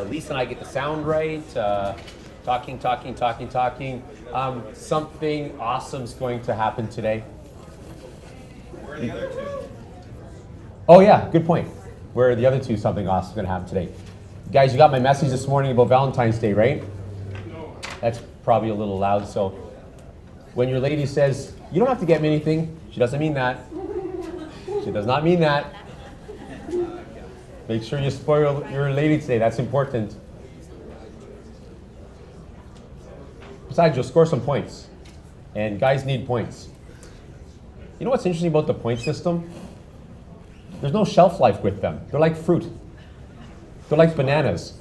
Lisa and I get the sound right. Talking. Something awesome's going to happen today. Where are the other two? Oh yeah, good point. Where are the other two? Something awesome's going to happen today. Guys, you got my message this morning about Valentine's Day, right? No. That's probably a little loud. So when your lady says, you don't have to get me anything, she doesn't mean that. She does not mean that. Make sure you spoil your lady today. That's important. Besides, you'll score some points. And guys need points. You know what's interesting about the point system? There's no shelf life with them. They're like fruit. They're like bananas.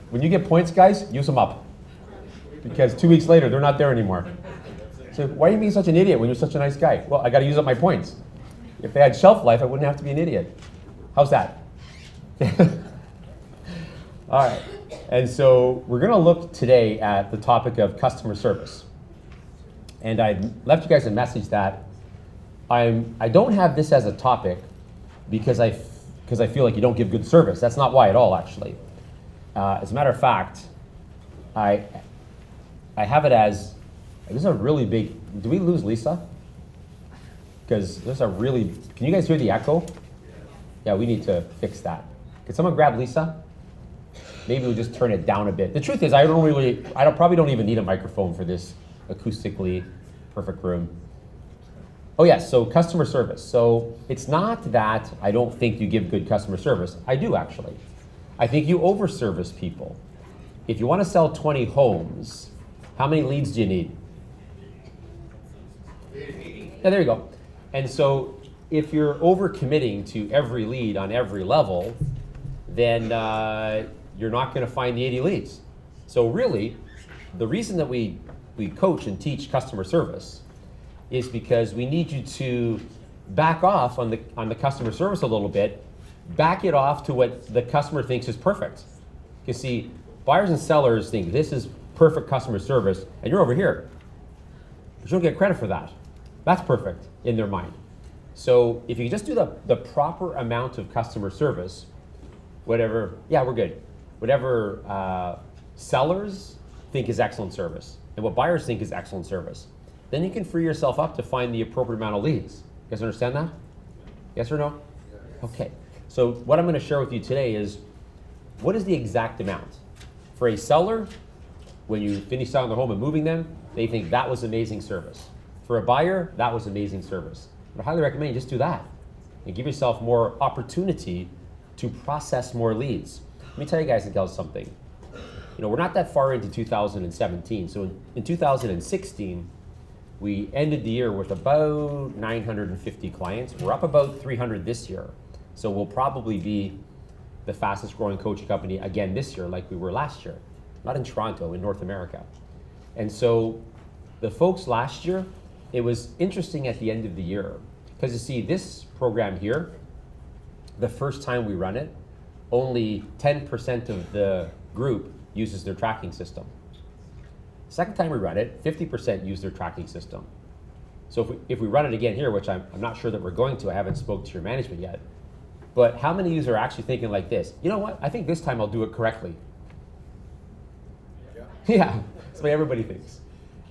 When you get points, guys, use them up. Because 2 weeks later, they're not there anymore. So why are you being such an idiot when you're such a nice guy? Well, I got to use up my points. If they had shelf life, I wouldn't have to be an idiot. How's that? All right, and so we're going to look today at the topic of customer service. And I left you guys a message that I don't have this as a topic because I feel like you don't give good service. That's not why at all, actually. As a matter of fact, I have it as, this is a really big, do we lose Lisa? Because there's a really, can you guys hear the echo? Yeah, we need to fix that. Can someone grab Lisa? Maybe we'll just turn it down a bit. The truth is, I probably don't even need a microphone for this acoustically perfect room. Oh yes, so customer service. So it's not that I don't think you give good customer service. I do actually. I think you over-service people. If you want to sell 20 homes, how many leads do you need? 80. Yeah, there you go. And so if you're over-committing to every lead on every level, then you're not going to find the 80 leads. So really, the reason that we coach and teach customer service is because we need you to back off on the customer service a little bit, back it off to what the customer thinks is perfect. You see, buyers and sellers think this is perfect customer service, and you're over here. But you don't get credit for that. That's perfect in their mind. So if you just do the proper amount of customer service, whatever, yeah, we're good. Whatever sellers think is excellent service and what buyers think is excellent service, then you can free yourself up to find the appropriate amount of leads. You guys understand that? Yes or no? Okay. So what I'm going to share with you today is what is the exact amount? For a seller, when you finish selling their home and moving them, they think that was amazing service. For a buyer, that was amazing service. But I highly recommend you just do that and give yourself more opportunity to process more leads. Let me tell you guys and gals something. You know, we're not that far into 2017. So in 2016, we ended the year with about 950 clients. We're up about 300 this year. So we'll probably be the fastest growing coaching company again this year like we were last year. Not in Toronto, in North America. And so the folks last year, it was interesting at the end of the year. Because you see, this program here, the first time we run it, only 10% of the group uses their tracking system. Second time we run it, 50% use their tracking system. So if we run it again here, which I'm not sure that we're going to, I haven't spoke to your management yet, but how many of you are actually thinking like this? You know what, I think this time I'll do it correctly. Yeah, that's what everybody thinks.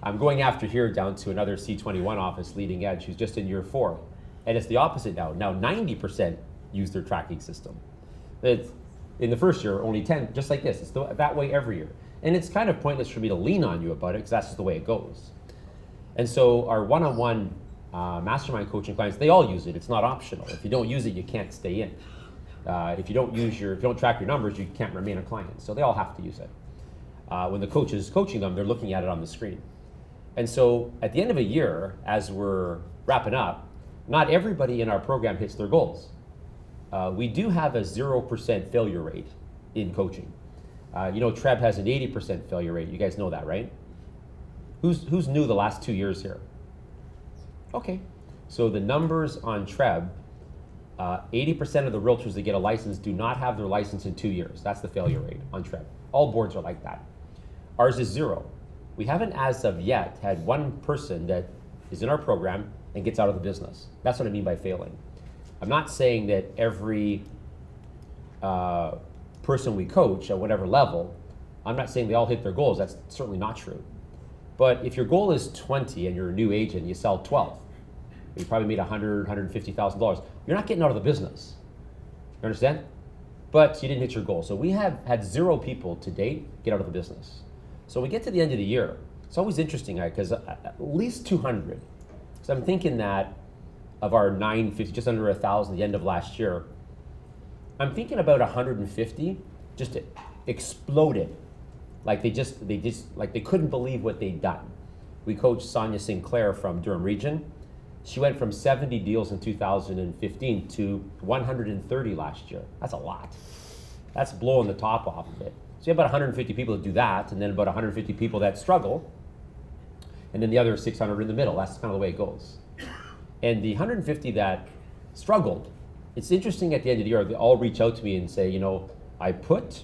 I'm going after here down to another C21 office, leading edge, who's just in year 4. And it's the opposite now. Now 90% use their tracking system. It's, in the first year, only 10, just like this. It's that way every year. And it's kind of pointless for me to lean on you about it because that's just the way it goes. And so our one-on-one mastermind coaching clients, they all use it. It's not optional. If you don't use it, you can't stay in. If you don't track your numbers, you can't remain a client. So they all have to use it. When the coach is coaching them, they're looking at it on the screen. And so at the end of a year, as we're wrapping up, not everybody in our program hits their goals. We do have a 0% failure rate in coaching. You know, Treb has an 80% failure rate. You guys know that, right? Who's new the last 2 years here? Okay. So the numbers on Treb, 80% of the realtors that get a license do not have their license in 2 years. That's the failure rate on Treb. All boards are like that. Ours is 0. We haven't, as of yet, had one person that is in our program and gets out of the business. That's what I mean by failing. I'm not saying that every person we coach at whatever level, I'm not saying they all hit their goals. That's certainly not true. But if your goal is 20 and you're a new agent, you sell 12, you probably made $100,000, $150,000. You're not getting out of the business. You understand? But you didn't hit your goal. So we have had 0 people to date get out of the business. So we get to the end of the year. It's always interesting because at least 200. So I'm thinking that of our 950, just under 1,000 at the end of last year, I'm thinking about 150 just exploded. Like they couldn't believe what they'd done. We coached Sonia Sinclair from Durham Region. She went from 70 deals in 2015 to 130 last year. That's a lot. That's blowing the top off of it. So you have about 150 people that do that, and then about 150 people that struggle, and then the other 600 in the middle. That's kind of the way it goes. And the 150 that struggled, it's interesting at the end of the year, they all reach out to me and say, I put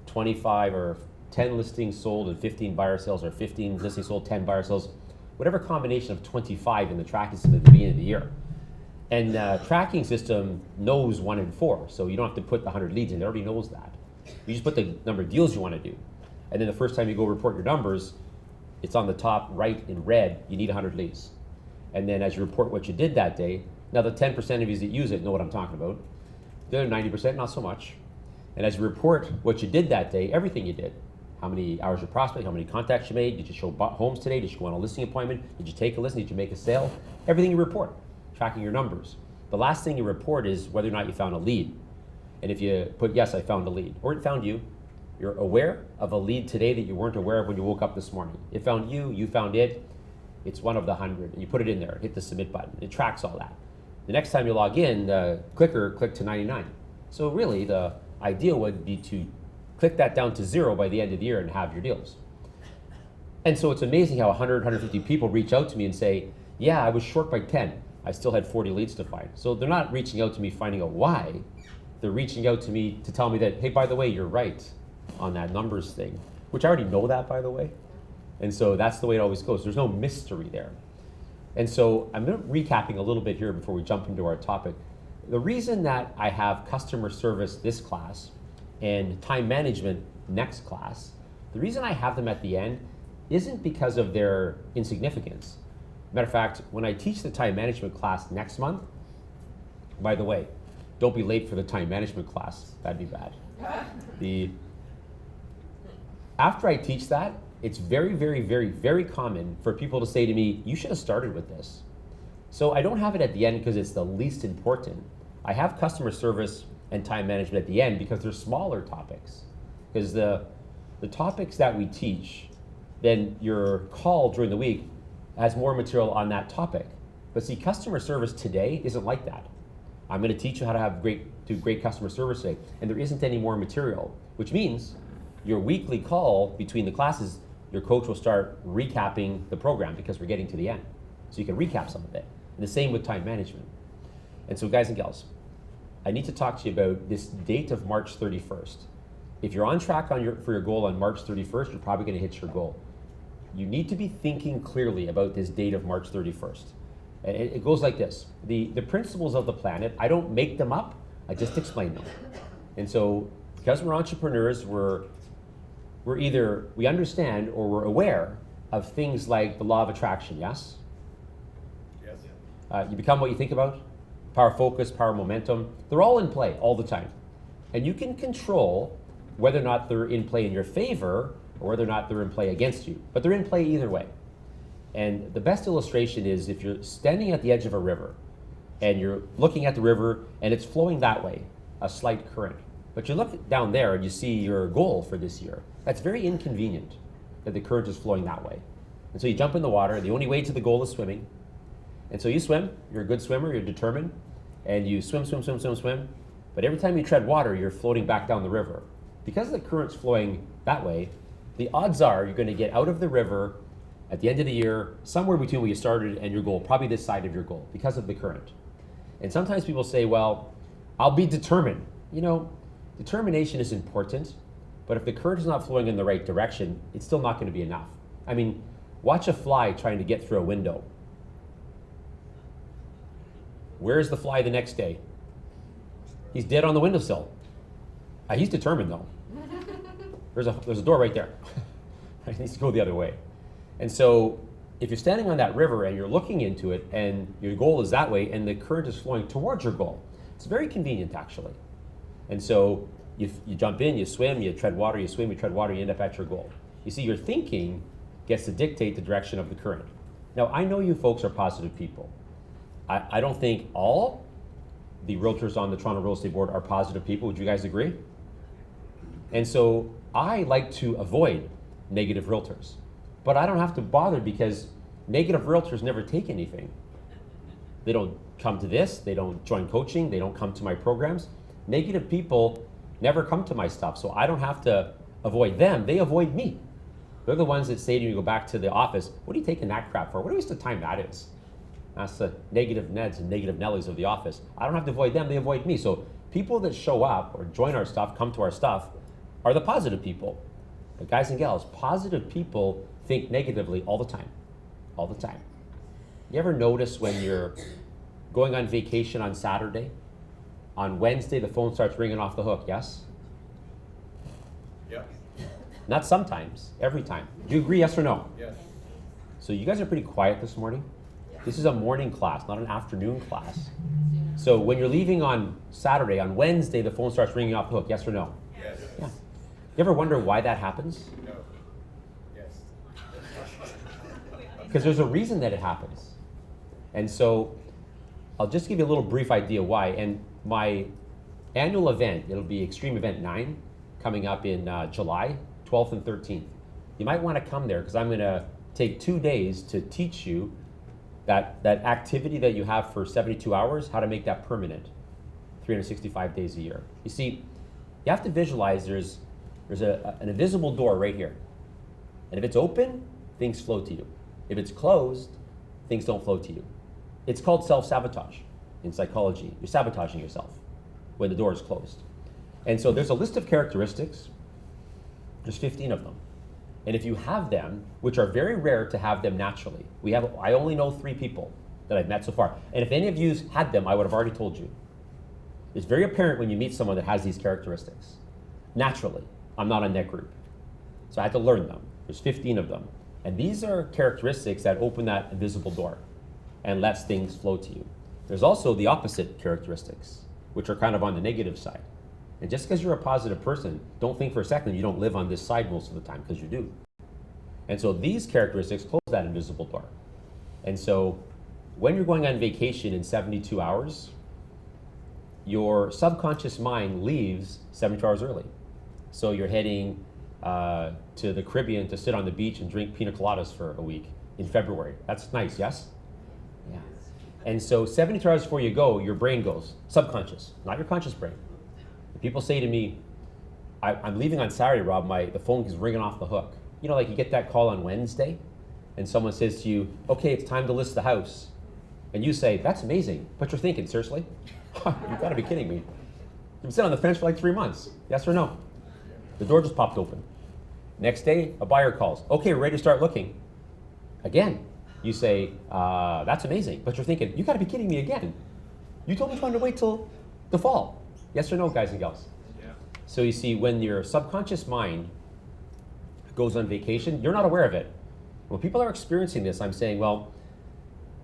25 or 10 listings sold and 15 buyer sales, or 15 listings sold, 10 buyer sales, whatever combination of 25 in the tracking system at the beginning of the year. And the tracking system knows 1 in 4, so you don't have to put the 100 leads in, it already knows that. You just put the number of deals you want to do. And then the first time you go report your numbers, it's on the top right in red, you need 100 leads. And then as you report what you did that day, now the 10% of you that use it know what I'm talking about. The other 90%, not so much. And as you report what you did that day, everything you did, how many hours of prospecting, how many contacts you made, did you show homes today, did you go on a listing appointment, did you take a listing, did you make a sale, everything you report, tracking your numbers. The last thing you report is whether or not you found a lead. And if you put, yes, I found a lead, or it found you, you're aware of a lead today that you weren't aware of when you woke up this morning. It found you, you found it, it's one of the 100, and you put it in there, hit the submit button, it tracks all that. The next time you log in, the clicker click to 99. So really the ideal would be to click that down to 0 by the end of the year and have your deals. And so it's amazing how 100, 150 people reach out to me and say, yeah, I was short by 10. I still had 40 leads to find. So they're not reaching out to me finding out why. They're reaching out to me to tell me that, hey, by the way, you're right on that numbers thing, which I already know that, by the way. And so that's the way it always goes. There's no mystery there. And so I'm recapping a little bit here before we jump into our topic. The reason that I have customer service this class and time management next class, the reason I have them at the end isn't because of their insignificance. Matter of fact, when I teach the time management class next month, by the way, don't be late for the time management class. That'd be bad. After I teach that, it's very, very, very, very common for people to say to me, you should have started with this. So I don't have it at the end because it's the least important. I have customer service and time management at the end because they're smaller topics. Because the topics that we teach, then your call during the week has more material on that topic. But see, customer service today isn't like that. I'm going to teach you how to do great customer service today, and there isn't any more material, which means your weekly call between the classes, your coach will start recapping the program because we're getting to the end. So you can recap some of it. And the same with time management. And so guys and gals, I need to talk to you about this date of March 31st. If you're on track for your goal on March 31st, you're probably going to hit your goal. You need to be thinking clearly about this date of March 31st. It goes like this. The principles of the planet, I don't make them up, I just explain them. And so because we're entrepreneurs, we understand or we're aware of things like the law of attraction, yes? Yes. You become what you think about. Power of focus, power of momentum. They're all in play all the time. And you can control whether or not they're in play in your favor or whether or not they're in play against you. But they're in play either way. And the best illustration is if you're standing at the edge of a river and you're looking at the river and it's flowing that way, a slight current. But you look down there and you see your goal for this year. That's very inconvenient that the current is flowing that way. And so you jump in the water. The only way to the goal is swimming. And so you swim. You're a good swimmer. You're determined. And you swim. But every time you tread water, you're floating back down the river. Because the current's flowing that way, the odds are you're going to get out of the river at the end of the year, somewhere between where you started and your goal, probably this side of your goal, because of the current. And sometimes people say, well, I'll be determined. You know, determination is important, but if the current is not flowing in the right direction, it's still not going to be enough. I mean, watch a fly trying to get through a window. Where's the fly the next day? He's dead on the windowsill. He's determined though. There's a door right there. It needs to go the other way. And so if you're standing on that river and you're looking into it and your goal is that way and the current is flowing towards your goal, it's very convenient actually. And so you jump in, you swim, you tread water, you swim, you tread water, you end up at your goal. You see, your thinking gets to dictate the direction of the current. Now, I know you folks are positive people. I don't think all the realtors on the Toronto Real Estate Board are positive people. Would you guys agree? And so I like to avoid negative realtors. But I don't have to bother because negative realtors never take anything. They don't come to this, they don't join coaching, they don't come to my programs. Negative people never come to my stuff, so I don't have to avoid them, they avoid me. They're the ones that say to you, go back to the office, what are you taking that crap for? What a waste of time that is. That's the negative Neds and negative Nellies of the office. I don't have to avoid them, they avoid me. So people that show up or join our stuff, come to our stuff, are the positive people. But guys and gals, positive people think negatively all the time. All the time. You ever notice when you're going on vacation on Saturday, on Wednesday the phone starts ringing off the hook, yes? Yep. Not sometimes, every time. Do you agree, yes or no? Yes. So you guys are pretty quiet this morning. This is a morning class, not an afternoon class. So when you're leaving on Saturday, on Wednesday the phone starts ringing off the hook, yes or no? Yes. Yeah. You ever wonder why that happens? No. Yes. Because there's a reason that it happens. And so I'll just give you a little brief idea why. And my annual event, it'll be Extreme Event 9, coming up in July 12th and 13th. You might want to come there because I'm going to take 2 days to teach you that activity that you have for 72 hours, how to make that permanent, 365 days a year. You see, you have to visualize there's an invisible door right here. And if it's open, things flow to you. If it's closed, things don't flow to you. It's called self-sabotage in psychology. You're sabotaging yourself when the door is closed. And so there's a list of characteristics. There's 15 of them. And if you have them, which are very rare to have them naturally, I only know 3 people that I've met so far. And if any of you had them, I would have already told you. It's very apparent when you meet someone that has these characteristics. Naturally, I'm not on that group. So I had to learn them. There's 15 of them. And these are characteristics that open that invisible door and lets things flow to you. There's also the opposite characteristics, which are kind of on the negative side. And just because you're a positive person, don't think for a second you don't live on this side most of the time, because you do. And so these characteristics close that invisible door. And so when you're going on vacation in 72 hours, your subconscious mind leaves 72 hours early. So you're heading to the Caribbean to sit on the beach and drink pina coladas for a week in February. That's nice, yes? Yeah. And so 72 hours before you go, your brain goes, subconscious, not your conscious brain. People say to me, I'm leaving on Saturday, Rob, the phone is ringing off the hook. You know, like you get that call on Wednesday, and someone says to you, okay, it's time to list the house. And you say, that's amazing, but you're thinking, seriously? You've got to be kidding me. You've been sitting on the fence for like 3 months, yes or no? The door just popped open. Next day, a buyer calls, okay, we're ready to start looking. Again, you say, that's amazing, but you're thinking, you got to be kidding me again. You told me you wanted to wait till the fall. Yes or no, guys and gals? Yeah. So you see, when your subconscious mind goes on vacation, you're not aware of it. When people are experiencing this, I'm saying, well,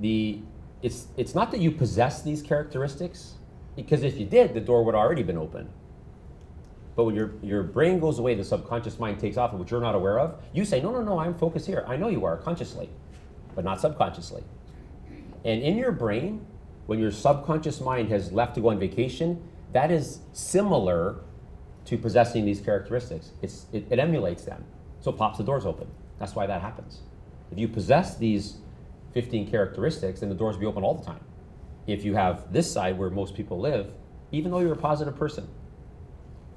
it's not that you possess these characteristics, because if you did, the door would have already been open. But when your brain goes away, the subconscious mind takes off, which you're not aware of, you say, no, I'm focused here. I know you are, consciously, but not subconsciously. And in your brain, when your subconscious mind has left to go on vacation, that is similar to possessing these characteristics. It emulates them. So it pops the doors open. That's why that happens. If you possess these 15 characteristics, then the doors will be open all the time. If you have this side where most people live, even though you're a positive person,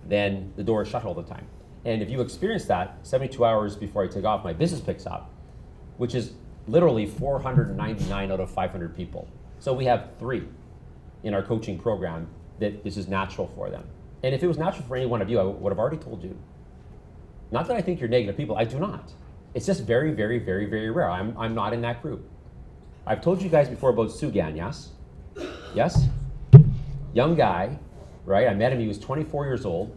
then the door is shut all the time. And if you experience that 72 hours before I take off, my business picks up, which is literally 499 out of 500 people. So we have 3 in our coaching program that this is natural for them. And if it was natural for any one of you, I would have already told you. Not that I think you're negative people, I do not. It's just very, very, very, very rare. I'm not in that group. I've told you guys before about Sugan, yes? Yes? Young guy, right? I met him, he was 24 years old,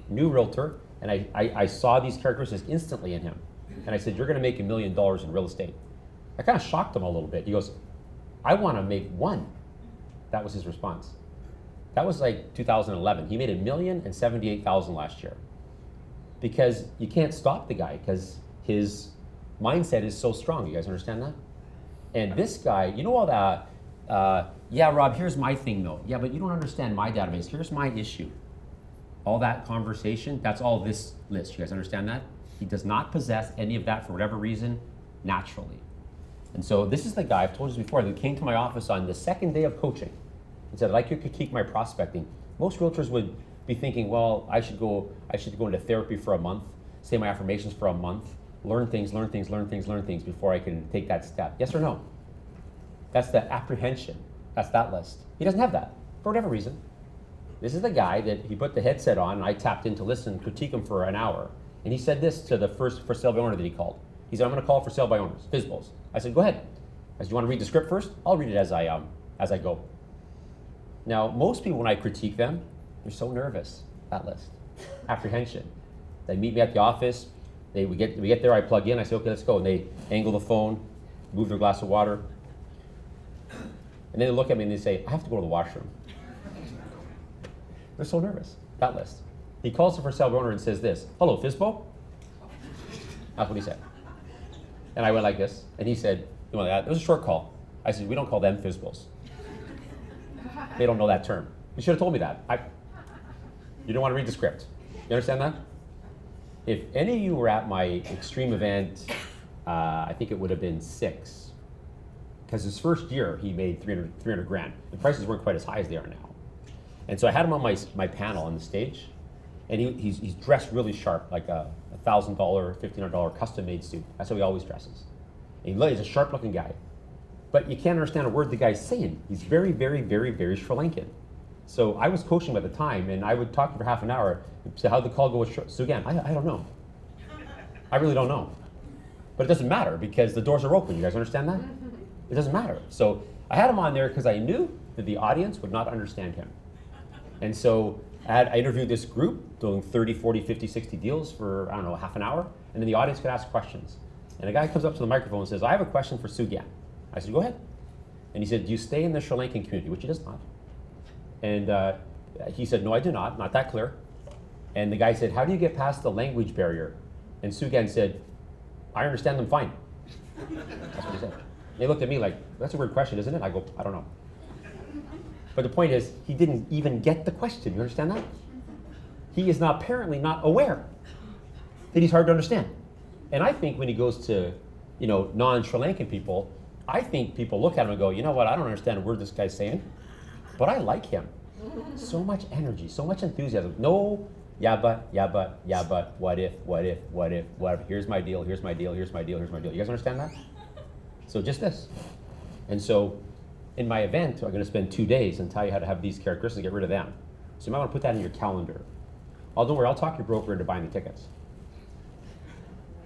new realtor, And I saw these characteristics instantly in him. And I said, you're going to make $1 million in real estate. I kind of shocked him a little bit. He goes, I want to make one. That was his response. That was like 2011. He made $1,078,000 last year. Because you can't stop the guy because his mindset is so strong. You guys understand that? And this guy, you know all that, yeah, Rob, here's my thing though. Yeah, but you don't understand my database. Here's my issue. All that conversation, that's all this list. You guys understand that? He does not possess any of that for whatever reason, naturally. And so this is the guy, I've told you this before, that came to my office on the second day of coaching and said, I'd like you to critique my prospecting. Most realtors would be thinking, well, I should go into therapy for a month, say my affirmations for a month, learn things before I can take that step. Yes or no? That's the apprehension. That's that list. He doesn't have that for whatever reason. This is the guy that he put the headset on and I tapped in to listen, critique him for an hour. And he said this to the first for sale by owner that he called. He said, I'm going to call for sale by owners, FSBOs. I said, go ahead. I said, you want to read the script first? I'll read it as I go. Now, most people, when I critique them, they're so nervous, that list. Apprehension. They meet me at the office. We get there, I plug in, I say, okay, let's go. And they angle the phone, move their glass of water. And then they look at me and they say, I have to go to the washroom. They're so nervous, that list. He calls the for sale by owner and says this, hello, FSBO? That's what he said. And I went like this, and he said, you know, it was a short call. I said, we don't call them FSBOs. They don't know that term. You should have told me that. You don't want to read the script. You understand that? If any of you were at my extreme event, I think it would have been 6, because his first year he made 300 grand. The prices weren't quite as high as they are now. And so I had him on my panel on the stage, and he's dressed really sharp, like a $1,000, $1,500 custom-made suit. That's how he always dresses. And he's a sharp-looking guy. But you can't understand a word the guy's saying. He's very, very, very, very Sri Lankan. So I was coaching him at the time, and I would talk for half an hour, say, how'd the call go with Sugan? I don't know. I really don't know. But it doesn't matter, because the doors are open. You guys understand that? It doesn't matter. So I had him on there because I knew that the audience would not understand him. And so I interviewed this group, doing 30, 40, 50, 60 deals for, I don't know, half an hour, and then the audience could ask questions. And a guy comes up to the microphone and says, I have a question for Sugan. I said, go ahead. And he said, do you stay in the Sri Lankan community? Which he does not. And he said, no, I do not that clear. And the guy said, how do you get past the language barrier? And Sugan said, I understand them fine. That's what he said. They looked at me like, that's a weird question, isn't it? I go, I don't know. But the point is, he didn't even get the question. You understand that? He is not apparently not aware that he's hard to understand. And I think when he goes to, non-Sri Lankan people, I think people look at him and go, you know what, I don't understand a word this guy's saying, but I like him. So much energy, so much enthusiasm. No, yeah, but, what if, here's my deal. You guys understand that? So just this. And so in my event, I'm going to spend 2 days and tell you how to have these characteristics and get rid of them. So you might want to put that in your calendar. Oh, don't worry, I'll talk your broker into buying the tickets.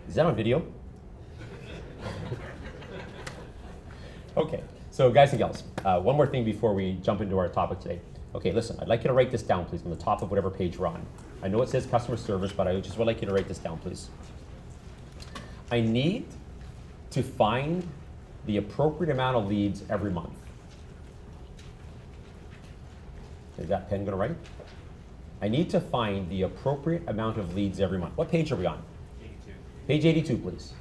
Is that on video? Okay, so guys and gals, one more thing before we jump into our topic today. Okay, listen, I'd like you to write this down, please, on the top of whatever page we're on. I know it says customer service, but I just would like you to write this down, please. I need to find the appropriate amount of leads every month. Is that pen gonna write? I need to find the appropriate amount of leads every month. What page are we on? 82. Page 82, please.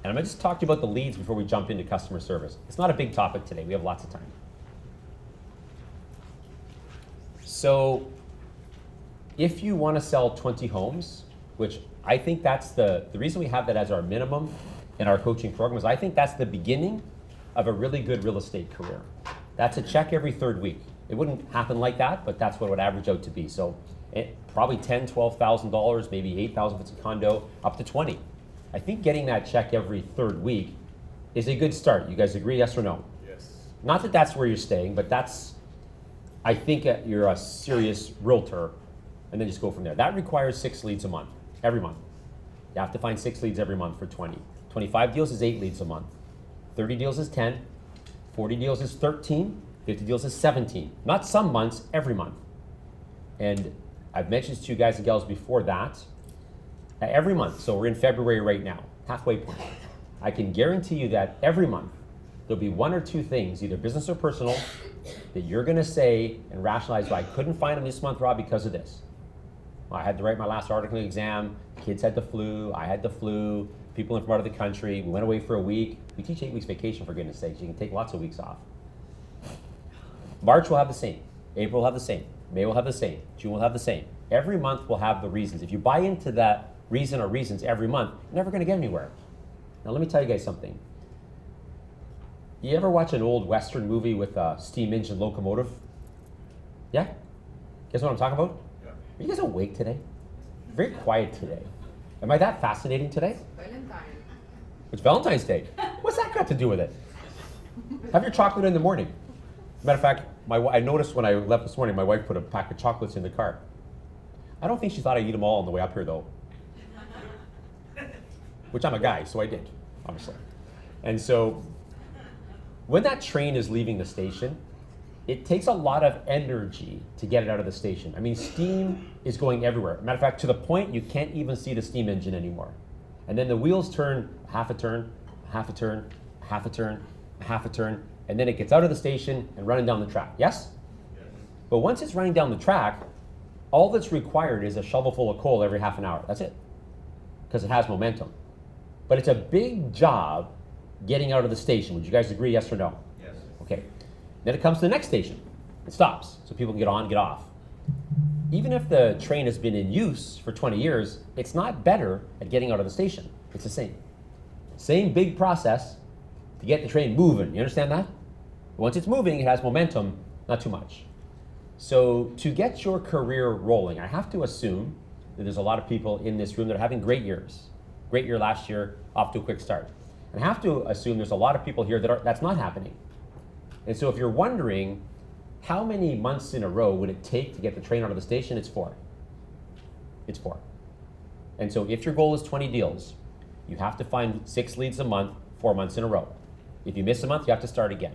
And I'm gonna just talk to you about the leads before we jump into customer service. It's not a big topic today, we have lots of time. So, if you wanna sell 20 homes, which I think that's the reason we have that as our minimum in our coaching program is I think that's the beginning of a really good real estate career. That's a check every 3rd week. It wouldn't happen like that, but that's what it would average out to be. So probably $10,000, $12,000, maybe $8,000 if it's a condo, up to 20. I think getting that check every 3rd week is a good start. You guys agree, yes or no? Yes. Not that that's where you're staying, but I think you're a serious realtor, and then just go from there. That requires 6 leads a month, every month. You have to find 6 leads every month for 20. 25 deals is 8 leads a month. 30 deals is 10. 40 deals is 13. 50 deals is 17. Not some months, every month. And I've mentioned to you guys and gals before that. Every month, so we're in February right now, halfway point. I can guarantee you that every month, there'll be one or two things, either business or personal, that you're gonna say and rationalize, well, I couldn't find them this month, Rob, because of this. Well, I had to write my last article exam, kids had the flu, I had the flu, people in from out of the country, we went away for a week. We teach 8 weeks vacation, for goodness sakes. You can take lots of weeks off. March will have the same. April will have the same. May will have the same. June will have the same. Every month will have the reasons. If you buy into that reason or reasons every month, you're never gonna get anywhere. Now let me tell you guys something. You ever watch an old Western movie with a steam engine locomotive? Yeah? Guess what I'm talking about? Yeah. Are you guys awake today? Very quiet today. Am I that fascinating today? Valentine. It's Valentine's Day. What's that got to do with it? Have your chocolate in the morning. Matter of fact, I noticed when I left this morning, my wife put a pack of chocolates in the car. I don't think she thought I'd eat them all on the way up here, though. Which I'm a guy, so I did, obviously. And so, when that train is leaving the station, it takes a lot of energy to get it out of the station. I mean, steam is going everywhere. Matter of fact, to the point you can't even see the steam engine anymore. And then the wheels turn half a turn, half a turn, half a turn, half a turn, and then it gets out of the station and running down the track. Yes? Yes. But once it's running down the track, all that's required is a shovel full of coal every half an hour. That's it. Because it has momentum. But it's a big job getting out of the station. Would you guys agree, yes or no? Yes. Okay. Then it comes to the next station. It stops, so people can get on, get off. Even if the train has been in use for 20 years, it's not better at getting out of the station. It's the same. Same big process to get the train moving. You understand that? Once it's moving, it has momentum, not too much. So to get your career rolling, I have to assume that there's a lot of people in this room that are having great years. Great year last year, off to a quick start. And I have to assume there's a lot of people here that's not happening. And so if you're wondering how many months in a row would it take to get the train out of the station, it's 4. It's 4. And so if your goal is 20 deals, you have to find 6 leads a month, 4 months in a row. If you miss a month, you have to start again.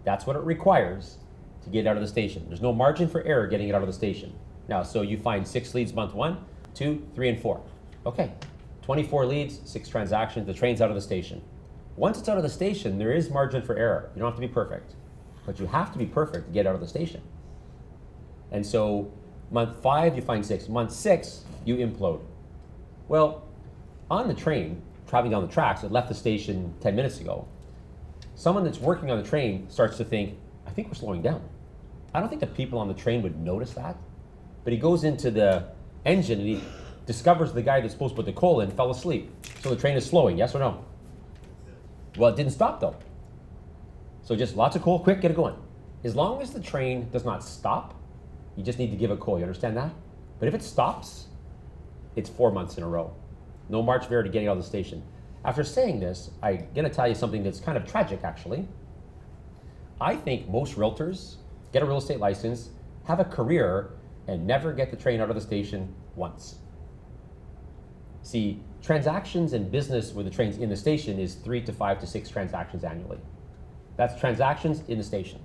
That's what it requires to get out of the station. There's no margin for error getting it out of the station. Now, so you find 6 leads month 1, 2, 3, and 4. Okay, 24 leads, 6 transactions, the train's out of the station. Once it's out of the station, there is margin for error. You don't have to be perfect, but you have to be perfect to get out of the station. And so month 5, you find 6. Month 6, you implode. Well, on the train, traveling down the tracks, it left the station 10 minutes ago. Someone that's working on the train starts to think, I think we're slowing down. I don't think the people on the train would notice that, but he goes into the engine and he discovers the guy that's supposed to put the coal in fell asleep. So the train is slowing, yes or no? Well, it didn't stop though. So just lots of coal, quick, get it going. As long as the train does not stop, you just need to give it coal, you understand that? But if it stops, it's 4 months in a row. No march there to getting out of the station. After saying this, I'm gonna tell you something that's kind of tragic actually. I think most realtors get a real estate license, have a career, and never get the train out of the station once. See, transactions in business with the trains in the station is 3 to 5 to 6 transactions annually. That's transactions in the station.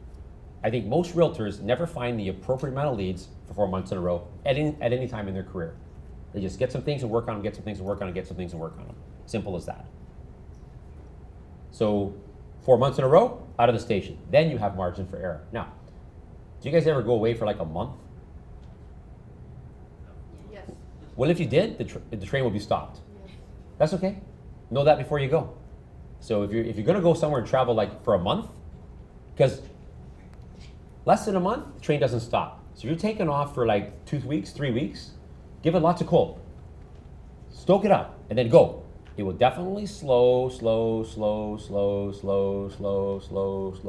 I think most realtors never find the appropriate amount of leads for 4 months in a row at any time in their career. They just get some things and work on them, get some things and work on them, get some things and work on them. Simple as that. So 4 months in a row, out of the station. Then you have margin for error. Now, do you guys ever go away for like a month? Yes. Well, if you did, the train will be stopped. Yes. That's okay. Know that before you go. So if you're going to go somewhere and travel like for a month, because less than a month, the train doesn't stop. So you're taking off for like 2 weeks, 3 weeks, give it lots of coal. Stoke it up and then go. It will definitely slow.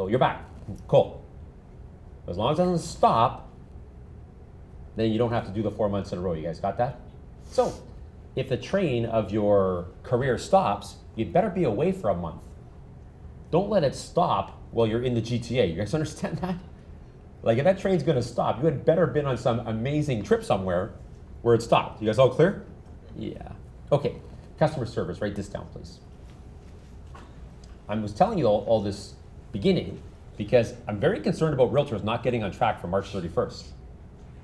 You're back. Cool. As long as it doesn't stop, then you don't have to do the 4 months in a row. You guys got that? So if the train of your career stops, you'd better be away for a month. Don't let it stop while you're in the GTA. You guys understand that? Like if that train's gonna stop, you had better been on some amazing trip somewhere where it stopped. You guys all clear? Yeah. Okay, customer service, write this down, please. I was telling you all this beginning because I'm very concerned about realtors not getting on track for March 31st.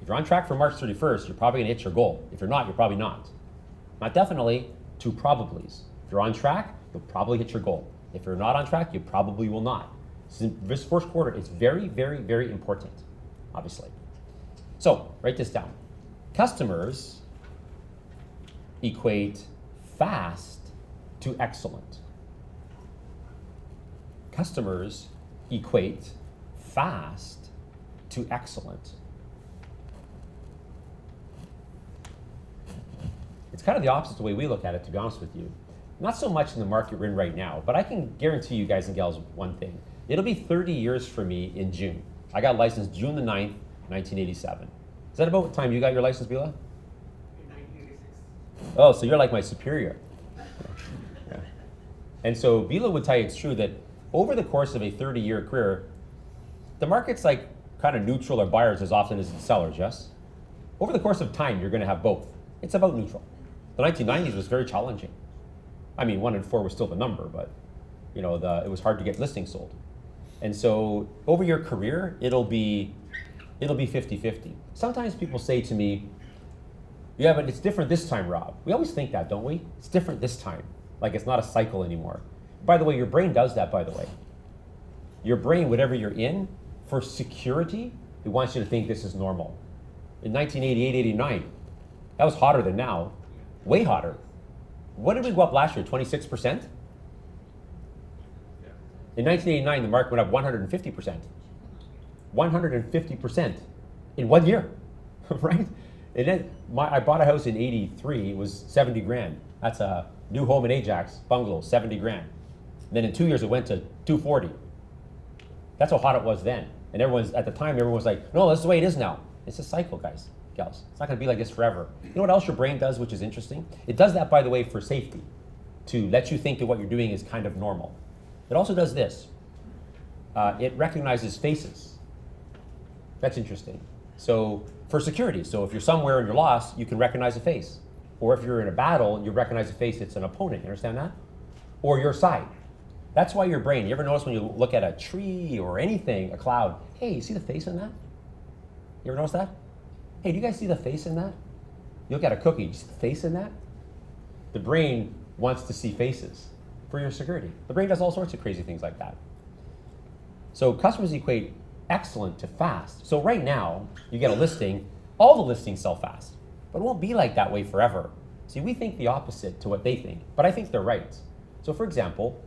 If you're on track for March 31st, you're probably gonna hit your goal. If you're not, you're probably not. Not definitely, two probablys. If you're on track, you'll probably hit your goal. If you're not on track, you probably will not. This first quarter is very, very, very important, obviously. So, write this down. Customers equate fast to excellent. Customers equate fast to excellent. It's kind of the opposite the way we look at it, to be honest with you. Not so much in the market we're in right now, but I can guarantee you guys and gals one thing. It'll be 30 years for me in June. I got licensed June the 9th, 1987. Is that about what time you got your license, Bila? In 1986. Oh, so you're like my superior. Yeah. And so Bila would tell you it's true that over the course of a 30-year career, the market's like kind of neutral or buyers as often as it's sellers, yes? Over the course of time, you're gonna have both. It's about neutral. The 1990s was very challenging. I mean, 1 in 4 was still the number, but it was hard to get listings sold. And so over your career, it'll be 50-50. Sometimes people say to me, yeah, but it's different this time, Rob. We always think that, don't we? It's different this time. Like it's not a cycle anymore. By the way, your brain does that, by the way. Your brain, whatever you're in, for security, it wants you to think this is normal. In 1988, 89, that was hotter than now. Way hotter. What did we go up last year, 26%? In 1989, the market went up 150%. 150% in 1 year, right? And then I bought a house in 83, it was 70 grand. That's a new home in Ajax, bungalow, 70 grand. And then in 2 years, it went to 240. That's how hot it was then. And at the time, everyone was like, no, that's the way it is now. It's a cycle, guys, gals. It's not gonna be like this forever. You know what else your brain does, which is interesting? It does that, by the way, for safety, to let you think that what you're doing is kind of normal. It also does this. It recognizes faces. That's interesting. So for security, so if you're somewhere and you're lost, you can recognize a face. Or if you're in a battle and you recognize a face, it's an opponent, you understand that? Or your side. That's why your brain, you ever notice when you look at a tree or anything, a cloud, hey, you see the face in that? You ever notice that? Hey, do you guys see the face in that? You look at a cookie, you see the face in that? The brain wants to see faces for your security. The brain does all sorts of crazy things like that. So customers equate excellent to fast. So right now, you get a listing, all the listings sell fast, but it won't be like that way forever. See, we think the opposite to what they think, but I think they're right. So for example,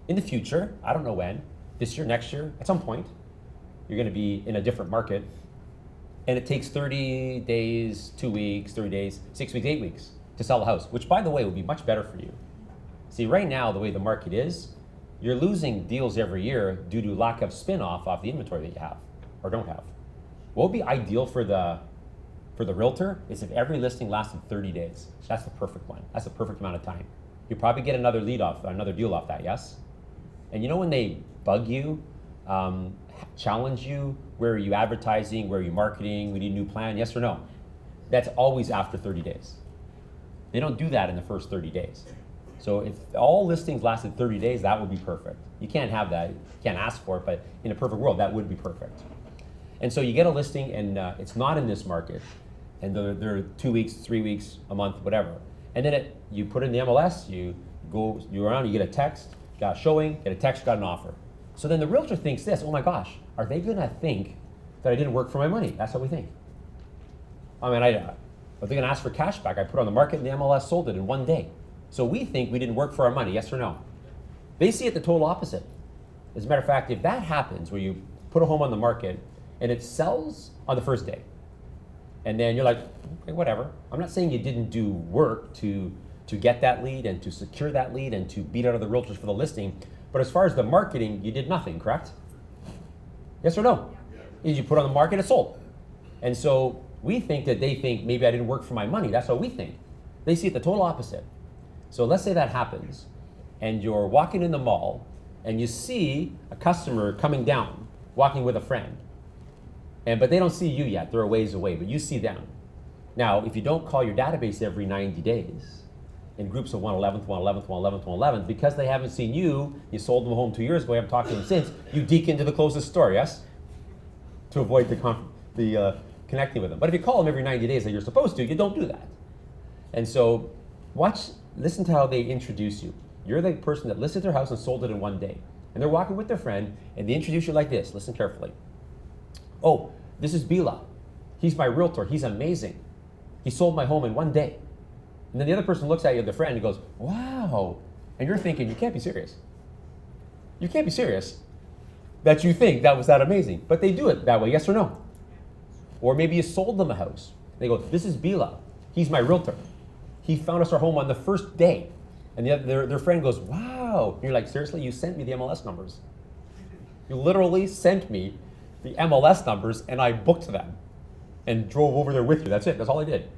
in the future, I don't know when, this year, next year, at some point, you're gonna be in a different market, and it takes 30 days, 2 weeks, 3 days, 6 weeks, 8 weeks to sell a house, which by the way, would be much better for you. See, right now, the way the market is, you're losing deals every year due to lack of spin-off off the inventory that you have or don't have. What would be ideal for the realtor is if every listing lasted 30 days. That's the perfect one. That's the perfect amount of time. You probably get another deal off that, yes? And you know when they bug you, challenge you, where are you advertising, where are you marketing, we need a new plan, yes or no? That's always after 30 days. They don't do that in the first 30 days. So if all listings lasted 30 days, that would be perfect. You can't have that, you can't ask for it, but in a perfect world, that would be perfect. And so you get a listing and it's not in this market, and they're 2 weeks, 3 weeks, a month, whatever. And then you put in the MLS, you go around, you get a text, got a showing, get a text, got an offer. So then the realtor thinks this, oh my gosh, are they gonna think that I didn't work for my money? That's what we think. I mean, are they gonna ask for cash back? I put it on the market and the MLS sold it in 1 day. So we think we didn't work for our money, yes or no? They see it the total opposite. As a matter of fact, if that happens, where you put a home on the market and it sells on the first day, and then you're like, okay, whatever. I'm not saying you didn't do work to get that lead and to secure that lead and to beat out other realtors for the listing, but as far as the marketing, you did nothing, correct? Yes or no? Yeah. You put it on the market, it sold. And so we think that they think maybe I didn't work for my money. That's what we think. They see it the total opposite. So let's say that happens, and you're walking in the mall, and you see a customer coming down, walking with a friend, but they don't see you yet, they're a ways away, but you see them. Now, if you don't call your database every 90 days, in groups of 111th, 111th, 111th, 111th, because they haven't seen you, you sold them a home 2 years ago, you haven't talked to them since, you deke into the closest store, yes? To avoid the connecting with them. But if you call them every 90 days like you're supposed to, you don't do that. And so listen to how they introduce you. You're the person that listed their house and sold it in one day. And they're walking with their friend, and they introduce you like this. Listen carefully. Oh, this is Bila. He's my realtor. He's amazing. He sold my home in one day. And then the other person looks at you, the friend, and goes, wow. And you're thinking, you can't be serious. You can't be serious that you think that was that amazing. But they do it that way, yes or no? Or maybe you sold them a house. They go, this is Bila. He's my realtor. He found us our home on the first day. And their friend goes, wow. And you're like, seriously? You sent me the MLS numbers. You literally sent me the MLS numbers, and I booked them and drove over there with you. That's it. That's all I did.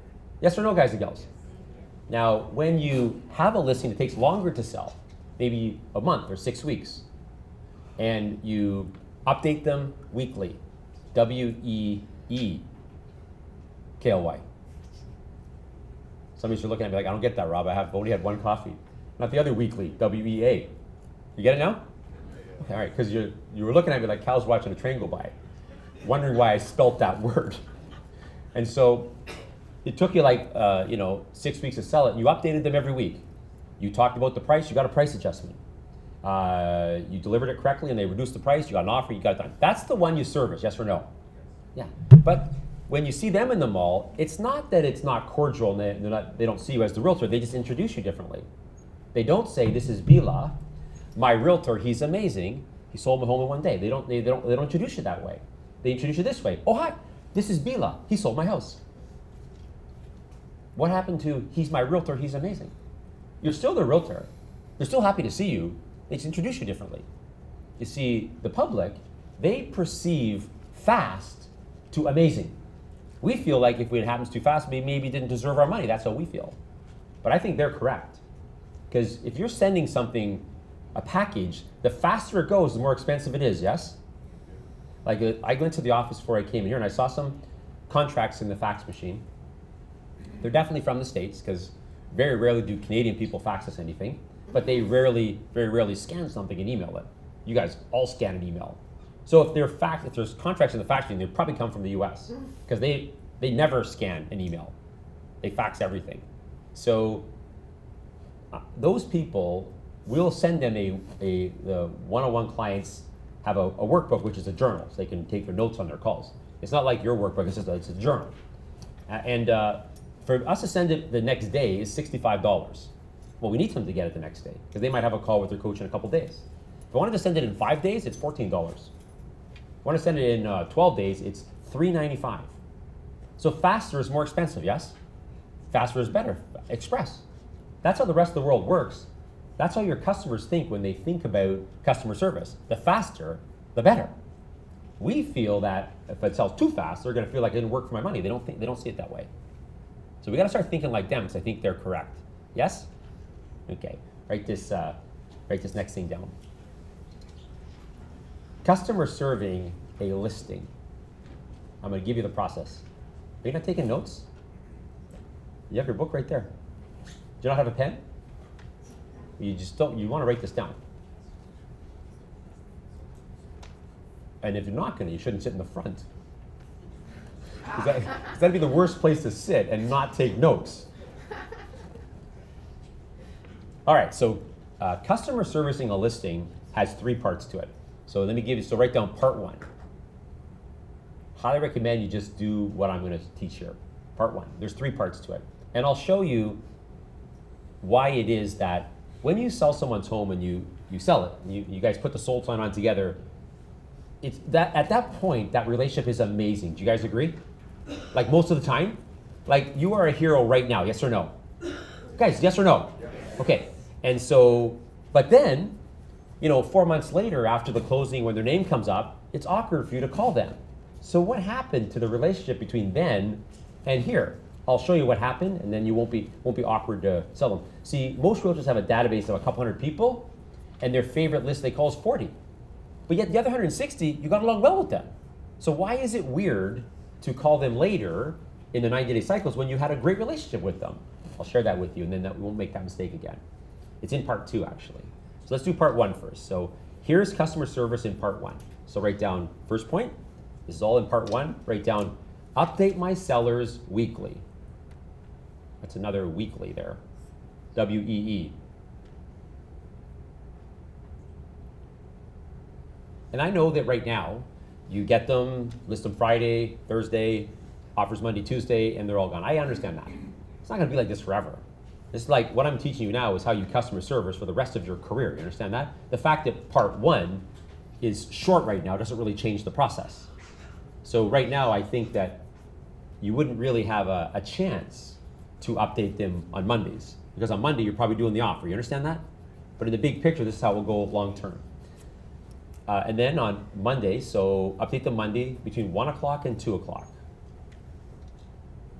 Yes or no, guys and gals? Now, when you have a listing that takes longer to sell, maybe a month or 6 weeks, and you update them weekly, WEEKLY. Some of you are looking at me like, I don't get that, Rob. I've only had one coffee. Not the other weekly, WEA. You get it now? Okay, all right, because you were looking at me like cows watching a train go by, wondering why I spelt that word. And so it took you like 6 weeks to sell it, and you updated them every week. You talked about the price, you got a price adjustment. You delivered it correctly, and they reduced the price, you got an offer, you got it done. That's the one you service, yes or no? Yeah, but when you see them in the mall, it's not that it's not cordial and they don't see you as the realtor, they just introduce you differently. They don't say, this is Bila, my realtor, he's amazing, he sold my home in one day. They don't introduce you that way. They introduce you this way. Oh, hi, this is Bila, he sold my house. What happened to, he's my realtor, he's amazing? You're still the realtor. They're still happy to see you. They just introduce you differently. You see, the public, they perceive fast to amazing. We feel like if it happens too fast, we maybe didn't deserve our money. That's how we feel. But I think they're correct. Because if you're sending something, a package, the faster it goes, the more expensive it is, yes? Like I went to the office before I came in here and I saw some contracts in the fax machine. They're definitely from the States, because very rarely do Canadian people fax us anything, but they very rarely scan something and email it. You guys all scan and email. So if there's contracts in the fax machine, they probably come from the US, because they never scan an email. They fax everything. So those people, we'll send them the one-on-one clients have a workbook, which is a journal, so they can take their notes on their calls. It's not like your workbook, it's a journal. For us to send it the next day is $65. Well, we need them to get it the next day, because they might have a call with their coach in a couple days. If I wanted to send it in 5 days, it's $14. If I want to send it in 12 days, it's $3.95. So faster is more expensive, yes? Faster is better, express. That's how the rest of the world works. That's how your customers think when they think about customer service. The faster, the better. We feel that if it sells too fast, they're going to feel like it didn't work for my money. They don't see it that way. So we got to start thinking like them, because I think they're correct. Yes? Okay. Write this next thing down. Customer serving a listing. I'm going to give you the process. Are you not taking notes? You have your book right there. Do you not have a pen? You just don't. You want to write this down. And if you're not going to, you shouldn't sit in the front. Because that'd be the worst place to sit and not take notes. All right, so customer servicing a listing has 3 parts to it. So let me give you, so write down part 1. Highly recommend you just do what I'm going to teach here. Part 1, there's 3 parts to it. And I'll show you why it is that when you sell someone's home and you sell it, you guys put the sold sign on together, it's that at that point, that relationship is amazing. Do you guys agree? Like most of the time? Like you are a hero right now, yes or no? Guys, yes or no? Okay, and so, but then, 4 months later after the closing when their name comes up, it's awkward for you to call them. So what happened to the relationship between then and here? I'll show you what happened, and then you won't be awkward to sell them. See, most realtors have a database of a couple hundred people, and their favorite list they call is 40. But yet the other 160, you got along well with them. So why is it weird to call them later in the 90-day cycles when you had a great relationship with them? I'll share that with you, and then we won't make that mistake again. It's in part 2, actually. So let's do part 1 first. So here's customer service in part 1. So write down first point. This is all in part 1. Write down Update my sellers weekly. That's another weekly there. W-E-E. And I know that right now, you get them, list them Friday, Thursday, offers Monday, Tuesday, and they're all gone. I understand that. It's not gonna be like this forever. It's like what I'm teaching you now is how you customer service for the rest of your career. You understand that? The fact that part one is short right now doesn't really change the process. So right now, I think that you wouldn't really have a chance to update them on Mondays, because on Monday, you're probably doing the offer. You understand that? But in the big picture, this is how we'll go long term. And then on Monday, so update them Monday between 1 o'clock and 2 o'clock.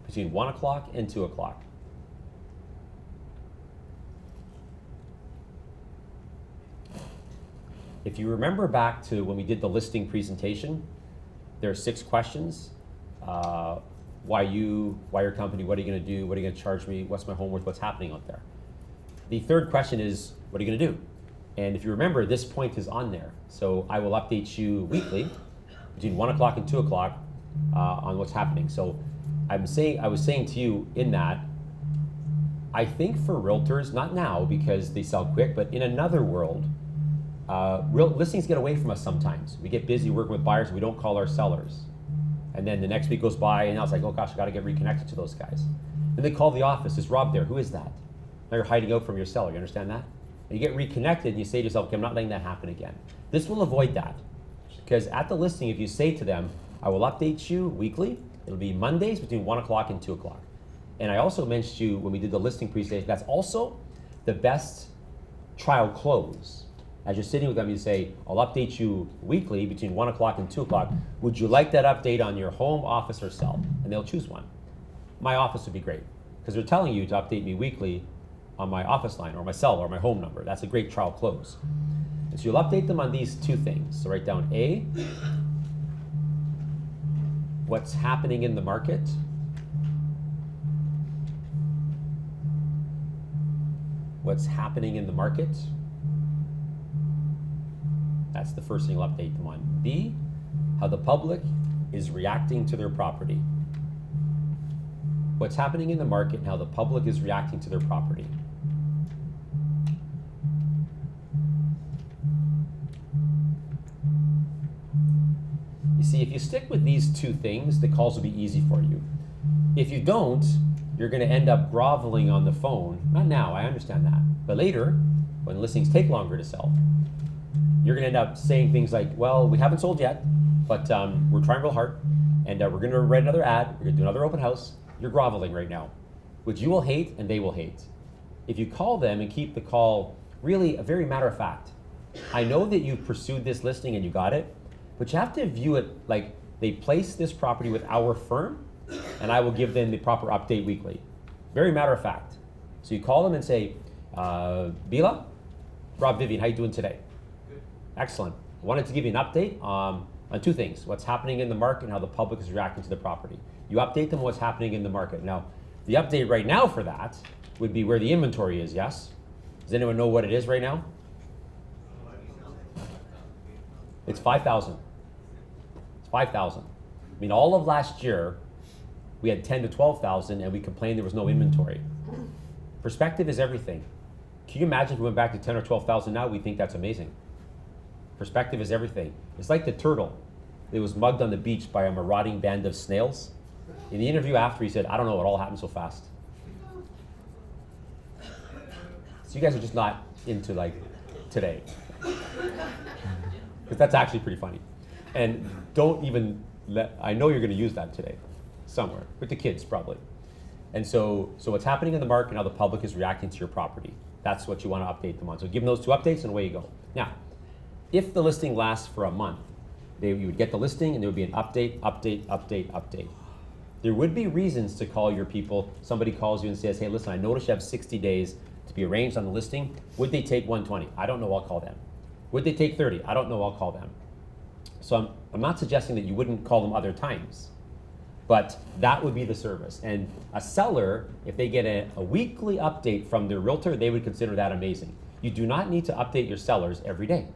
Between 1 o'clock and 2 o'clock. If you remember back to when we did the listing presentation, there are 6 questions. Why your company, what are you gonna do, what are you gonna charge me, what's my home worth, what's happening out there? The third question is, what are you gonna do? And if you remember, this point is on there. So I will update you weekly between 1 o'clock and 2 o'clock on what's happening. So I was saying to you in that, I think for realtors, not now because they sell quick, but in another world, real listings get away from us sometimes. We get busy working with buyers, we don't call our sellers. And then the next week goes by and I was like, oh gosh, I gotta get reconnected to those guys. Then they call the office, is Rob there? Who is that? Now you're hiding out from your seller, you understand that? And you get reconnected and you say to yourself, okay, I'm not letting that happen again. This will avoid that. Because at the listing, if you say to them, I will update you weekly, it'll be Mondays between 1 o'clock and 2 o'clock. And I also mentioned to you when we did the listing presentation, that's also the best trial close. As you're sitting with them, you say, I'll update you weekly between 1 o'clock and 2 o'clock. Would you like that update on your home, office, or cell? And they'll choose one. My office would be great, because they're telling you to update me weekly on my office line, or my cell, or my home number. That's a great trial close. And so you'll update them on these 2 things. So write down A, what's happening in the market. What's happening in the market. That's the first thing you'll update them on. B, how the public is reacting to their property. What's happening in the market and how the public is reacting to their property. You see, if you stick with these 2 things, the calls will be easy for you. If you don't, you're gonna end up groveling on the phone. Not now, I understand that. But later, when listings take longer to sell, you're gonna end up saying things like, well, we haven't sold yet, but we're trying real hard, and we're gonna write another ad, we're gonna do another open house. You're groveling right now, which you will hate and they will hate. If you call them and keep the call really a very matter of fact, I know that you pursued this listing and you got it, but you have to view it like they placed this property with our firm and I will give them the proper update weekly. Very matter of fact. So you call them and say, Bila, Rob, Vivian, how you doing today? Good. Excellent. I wanted to give you an update on 2 things, what's happening in the market and how the public is reacting to the property. You update them what's happening in the market. Now, the update right now for that would be where the inventory is, yes? Does anyone know what it is right now? It's 5,000. It's 5,000. I mean, all of last year, we had 10 to 12,000 and we complained there was no inventory. Perspective is everything. Can you imagine if we went back to 10 or 12,000 now? We think that's amazing. Perspective is everything. It's like the turtle that was mugged on the beach by a marauding band of snails. In the interview after, he said, I don't know, it all happened so fast. So you guys are just not into like today. Because that's actually pretty funny. And don't even I know you're gonna use that today, somewhere, with the kids probably. And so what's happening in the market and how the public is reacting to your property. That's what you wanna update them on. So give them those 2 updates and away you go. Now, if the listing lasts for a month, you would get the listing and there would be an update, update, update, update. There would be reasons to call your people. Somebody calls you and says, hey, listen, I noticed you have 60 days to be arranged on the listing. Would they take 120? I don't know, I'll call them. Would they take 30? I don't know, I'll call them. So I'm not suggesting that you wouldn't call them other times, but that would be the service. And a seller, if they get a weekly update from their realtor, they would consider that amazing. You do not need to update your sellers every day.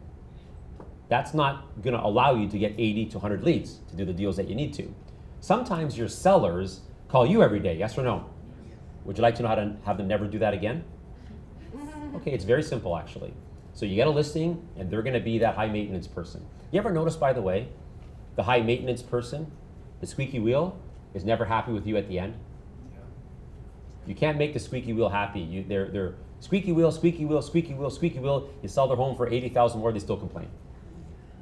That's not gonna allow you to get 80 to 100 leads to do the deals that you need to. Sometimes your sellers call you every day, yes or no? Would you like to know how to have them never do that again? Okay, it's very simple actually. So you get a listing and they're gonna be that high maintenance person. You ever notice, by the way, the high maintenance person, the squeaky wheel, is never happy with you at the end? You can't make the squeaky wheel happy. They're squeaky wheel, squeaky wheel, squeaky wheel, squeaky wheel. You sell their home for 80,000 more, they still complain.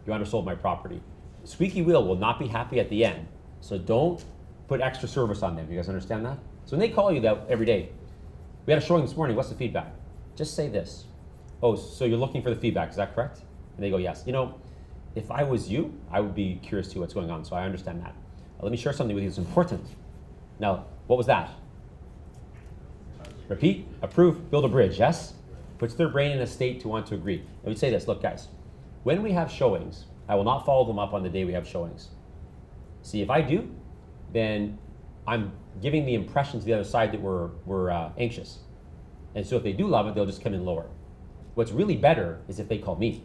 You undersold my property. Squeaky wheel will not be happy at the end. So don't put extra service on them. You guys understand that? So when they call you that every day, we had a showing this morning, what's the feedback? Just say this. Oh, so you're looking for the feedback, is that correct? And they go, yes. You know, if I was you, I would be curious to what's going on, so I understand that. Let me share something with you that's important. Now, what was that? Repeat, approve, build a bridge, yes? Puts their brain in a state to want to agree. Let me say this, look guys, when we have showings, I will not follow them up on the day we have showings. See, if I do, then I'm giving the impression to the other side that we're anxious. And so if they do love it, they'll just come in lower. What's really better is if they call me.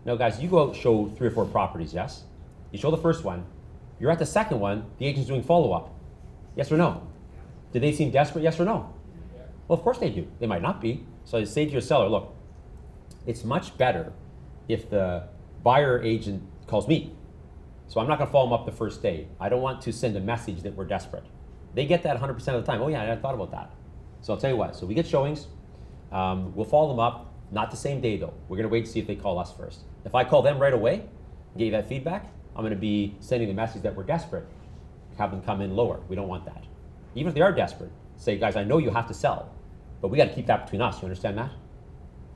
Now guys, you go out show 3 or 4 properties, yes? You show the first one, you're at the second one, the agent's doing follow-up. Yes or no? Did they seem desperate, yes or no? Well, of course they do. They might not be. So I say to your seller, look, it's much better if the buyer agent calls me. So I'm not gonna follow them up the first day. I don't want to send a message that we're desperate. They get that 100% of the time. Oh yeah, I thought about that. So I'll tell you what, so we get showings, we'll follow them up, not the same day though. We're gonna wait to see if they call us first. If I call them right away, give you that feedback, I'm gonna be sending the message that we're desperate. Have them come in lower. We don't want that. Even if they are desperate, say, guys, I know you have to sell, but we gotta keep that between us, you understand that?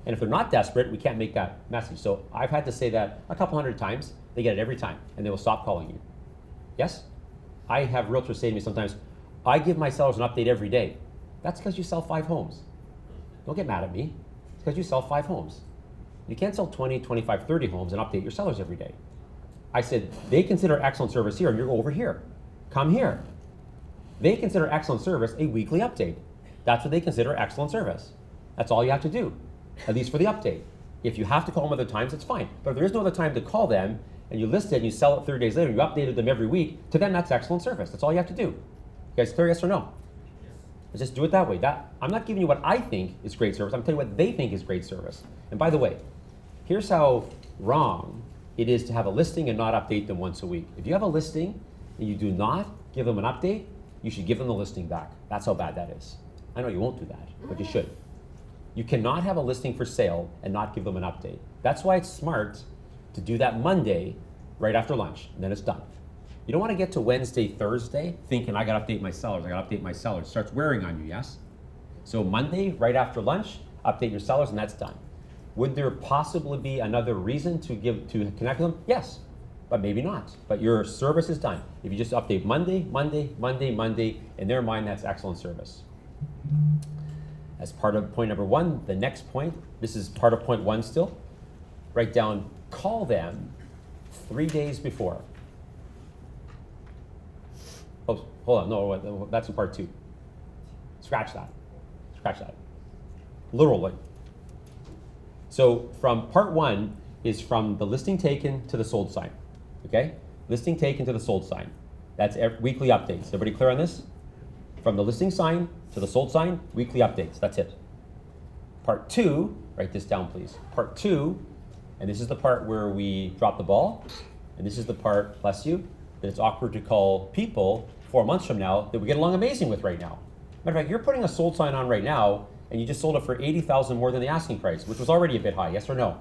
And if they're not desperate, we can't make that message. So I've had to say that a couple hundred times, they get it every time, and they will stop calling you. Yes? I have realtors say to me sometimes, I give my sellers an update every day. That's because you sell 5 homes. Don't get mad at me. It's because you sell 5 homes. You can't sell 20, 25, 30 homes and update your sellers every day. I said, they consider excellent service here, and you're over here. Come here. They consider excellent service a weekly update. That's what they consider excellent service. That's all you have to do, at least for the update. If you have to call them other times, it's fine. But if there is no other time to call them, and you list it and you sell it 30 days later, and you updated them every week, to them that's excellent service. That's all you have to do. You guys clear, yes or no? Let's just do it that way. I'm not giving you what I think is great service. I'm telling you what they think is great service. And by the way, here's how wrong it is to have a listing and not update them once a week. If you have a listing and you do not give them an update, you should give them the listing back. That's how bad that is. I know you won't do that, but you should. You cannot have a listing for sale and not give them an update. That's why it's smart to do that Monday right after lunch, and then it's done. You don't want to get to Wednesday, Thursday thinking I got to update my sellers, It starts wearing on you, yes? So Monday, right after lunch, update your sellers, and that's done. Would there possibly be another reason to connect with them? Yes, but maybe not. But your service is done. If you just update Monday, in their mind, that's excellent service. As part of point number 1, the next point, this is part of point 1 still, write down, call them 3 days before. Oh, hold on, no, that's in part 2. Scratch that. Literally. So from part 1 is from the listing taken to the sold sign, okay? Listing taken to the sold sign. That's weekly updates. Everybody clear on this? From the listing sign to the sold sign, weekly updates, that's it. Part 2, write this down please. Part 2, and this is the part where we drop the ball, and this is the part, bless you, that it's awkward to call people 4 months from now that we get along amazing with right now. Matter of fact, you're putting a sold sign on right now, and you just sold it for 80,000 more than the asking price, which was already a bit high, yes or no?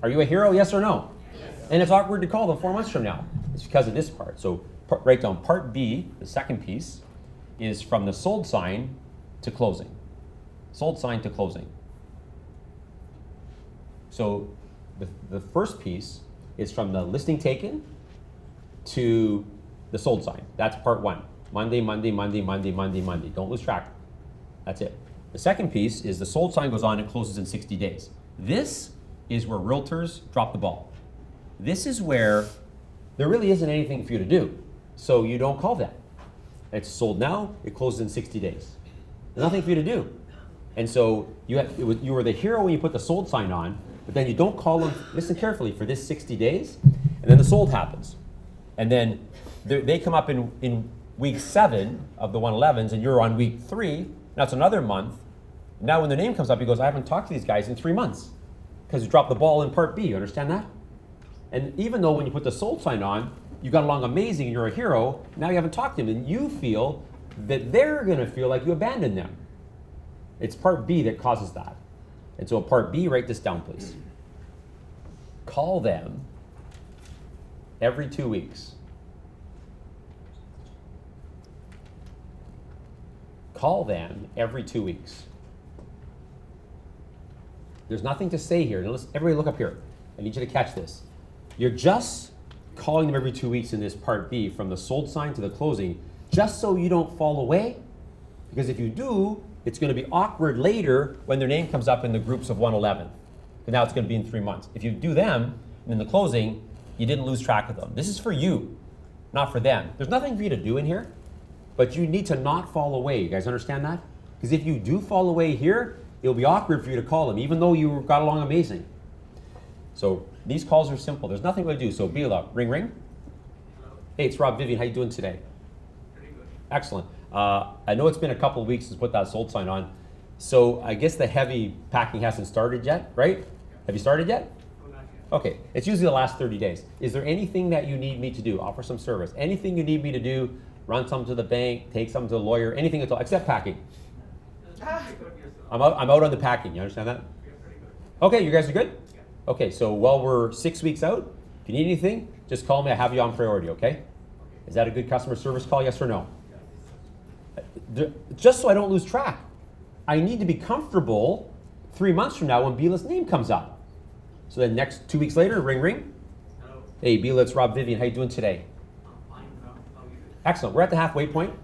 Are you a hero, yes or no? Yes. And it's awkward to call them 4 months from now. It's because of this part. So write down part B, the second piece, is from the sold sign to closing. Sold sign to closing. So the first piece is from the listing taken to the sold sign. That's part 1. Monday. Don't lose track. That's it. The second piece is the sold sign goes on and closes in 60 days. This is where realtors drop the ball. This is where there really isn't anything for you to do. So you don't call that. It's sold now, it closes in 60 days. There's nothing for you to do. And so you were the hero when you put the sold sign on, but then you don't call them, listen carefully, for this 60 days, and then the sold happens. And then they come up in week 7 of the 111s, and you're on week 3. Now it's another month. Now when their name comes up, he goes, I haven't talked to these guys in 3 months because you dropped the ball in part B. You understand that? And even though when you put the sold sign on, you got along amazing and you're a hero, now you haven't talked to them, and you feel that they're going to feel like you abandoned them. It's part B that causes that. And so part B, write this down, please. Call them every 2 weeks. Call them every 2 weeks. There's nothing to say here. Now, everybody look up here. I need you to catch this. You're just calling them every 2 weeks in this part B, from the sold sign to the closing, just so you don't fall away. Because if you do, it's going to be awkward later when their name comes up in the groups of 111. And now it's going to be in 3 months. If you do them, and in the closing, you didn't lose track of them. This is for you, not for them. There's nothing for you to do in here, but you need to not fall away. You guys understand that? Because if you do fall away here, it'll be awkward for you to call them, even though you got along amazing. So these calls are simple. There's nothing to do. So Bila, ring, ring. Hello. Hey, it's Rob Vivian. How you doing today? Pretty good. Excellent. I know it's been a couple of weeks since put that sold sign on. So I guess the heavy packing hasn't started yet, right? Have you started yet? No, not yet. Okay, it's usually the last 30 days. Is there anything that you need me to do? Offer some service. Anything you need me to do? Run some to the bank, take some to the lawyer, anything at all, except packing. Take care of yourself. I'm out on the packing. You understand that? You're pretty good. Okay, you guys are good? Yeah. Okay, so while we're 6 weeks out, if you need anything, just call me. I have you on priority, okay? Okay. Is that a good customer service call, yes or no? Just so I don't lose track. I need to be comfortable 3 months from now when Bila's name comes up. So then next 2 weeks later, ring, ring. Hello. Hey, Bila, it's Rob Vivian. How you doing today? I'm fine now. How are you doing? Excellent. We're at the halfway point.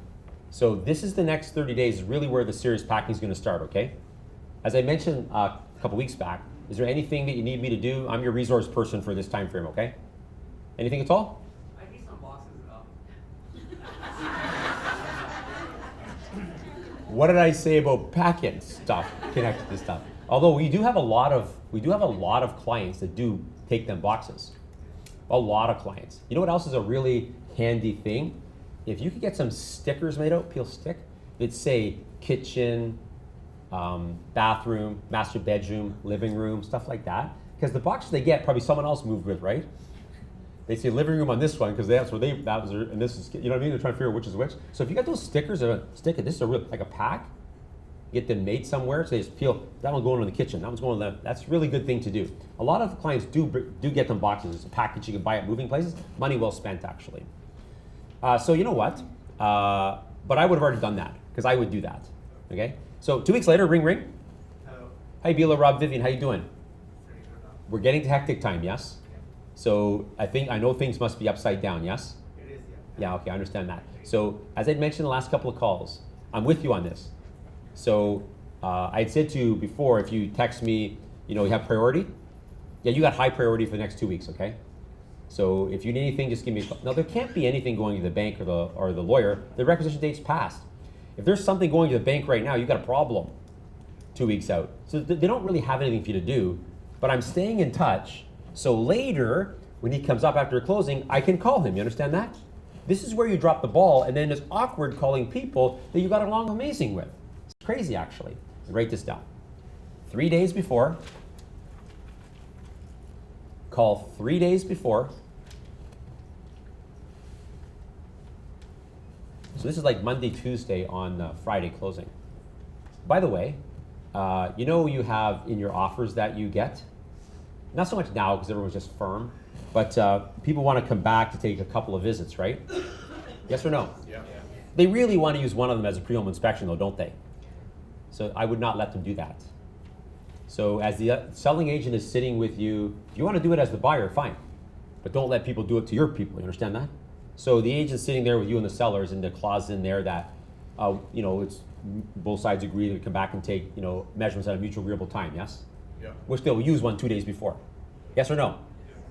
So this is the next 30 days is really where the serious packing is going to start, okay? As I mentioned a couple weeks back, is there anything that you need me to do? I'm your resource person for this time frame, okay? Anything at all? I need some boxes. What did I say about packing stuff connected to stuff? Although we do have a lot of clients that do take them boxes. A lot of clients. You know what else is a really handy thing? If you could get some stickers made out, peel stick, that say kitchen, bathroom, master bedroom, living room, stuff like that. Because the boxes they get, probably someone else moved with, right? They say living room on this one because that's where that was, and this is, you know what I mean? They're trying to figure out which is which. So if you got those stickers that stick it, this is a real, like a pack, get them made somewhere. So they just peel, that one's going in the kitchen, that one's going in the, that's a really good thing to do. A lot of clients do get them boxes. It's a package you can buy at moving places. Money well spent, actually. So you know what? But I would have already done that because I would do that. Okay. So 2 weeks later, ring, ring. Hello. Hi, Bila, Rob, Vivian, how you doing? Pretty good now. We're getting to hectic time, yes? So I know things must be upside down, yes? It is, Yeah, okay, I understand that. So as I'd mentioned in the last couple of calls, I'm with you on this. So I'd said to you before, if you text me, you have priority. Yeah, you got high priority for the next 2 weeks, okay? So if you need anything, just give me a call. Now there can't be anything going to the bank or the lawyer. The requisition date's passed. If there's something going to the bank right now, you got a problem 2 weeks out. So they don't really have anything for you to do, but I'm staying in touch. So later, when he comes up after closing, I can call him. You understand that? This is where you drop the ball, and then it's awkward calling people that you got along amazing with. It's crazy, actually. Write this down. 3 days before. Call 3 days before. So this is like Monday, Tuesday on Friday closing. By the way, you have in your offers that you get, not so much now because everyone's just firm, but people want to come back to take a couple of visits, right? Yes or no? Yeah. They really want to use one of them as a pre-home inspection though, don't they? So I would not let them do that. So as the selling agent is sitting with you, if you want to do it as the buyer, fine. But don't let people do it to your people, you understand that? So the agent's sitting there with you and the sellers, and the clause in there that, it's both sides agree to come back and take, measurements at a mutual agreeable time, yes? Yeah. Which they'll use 2 days before. Yes or no?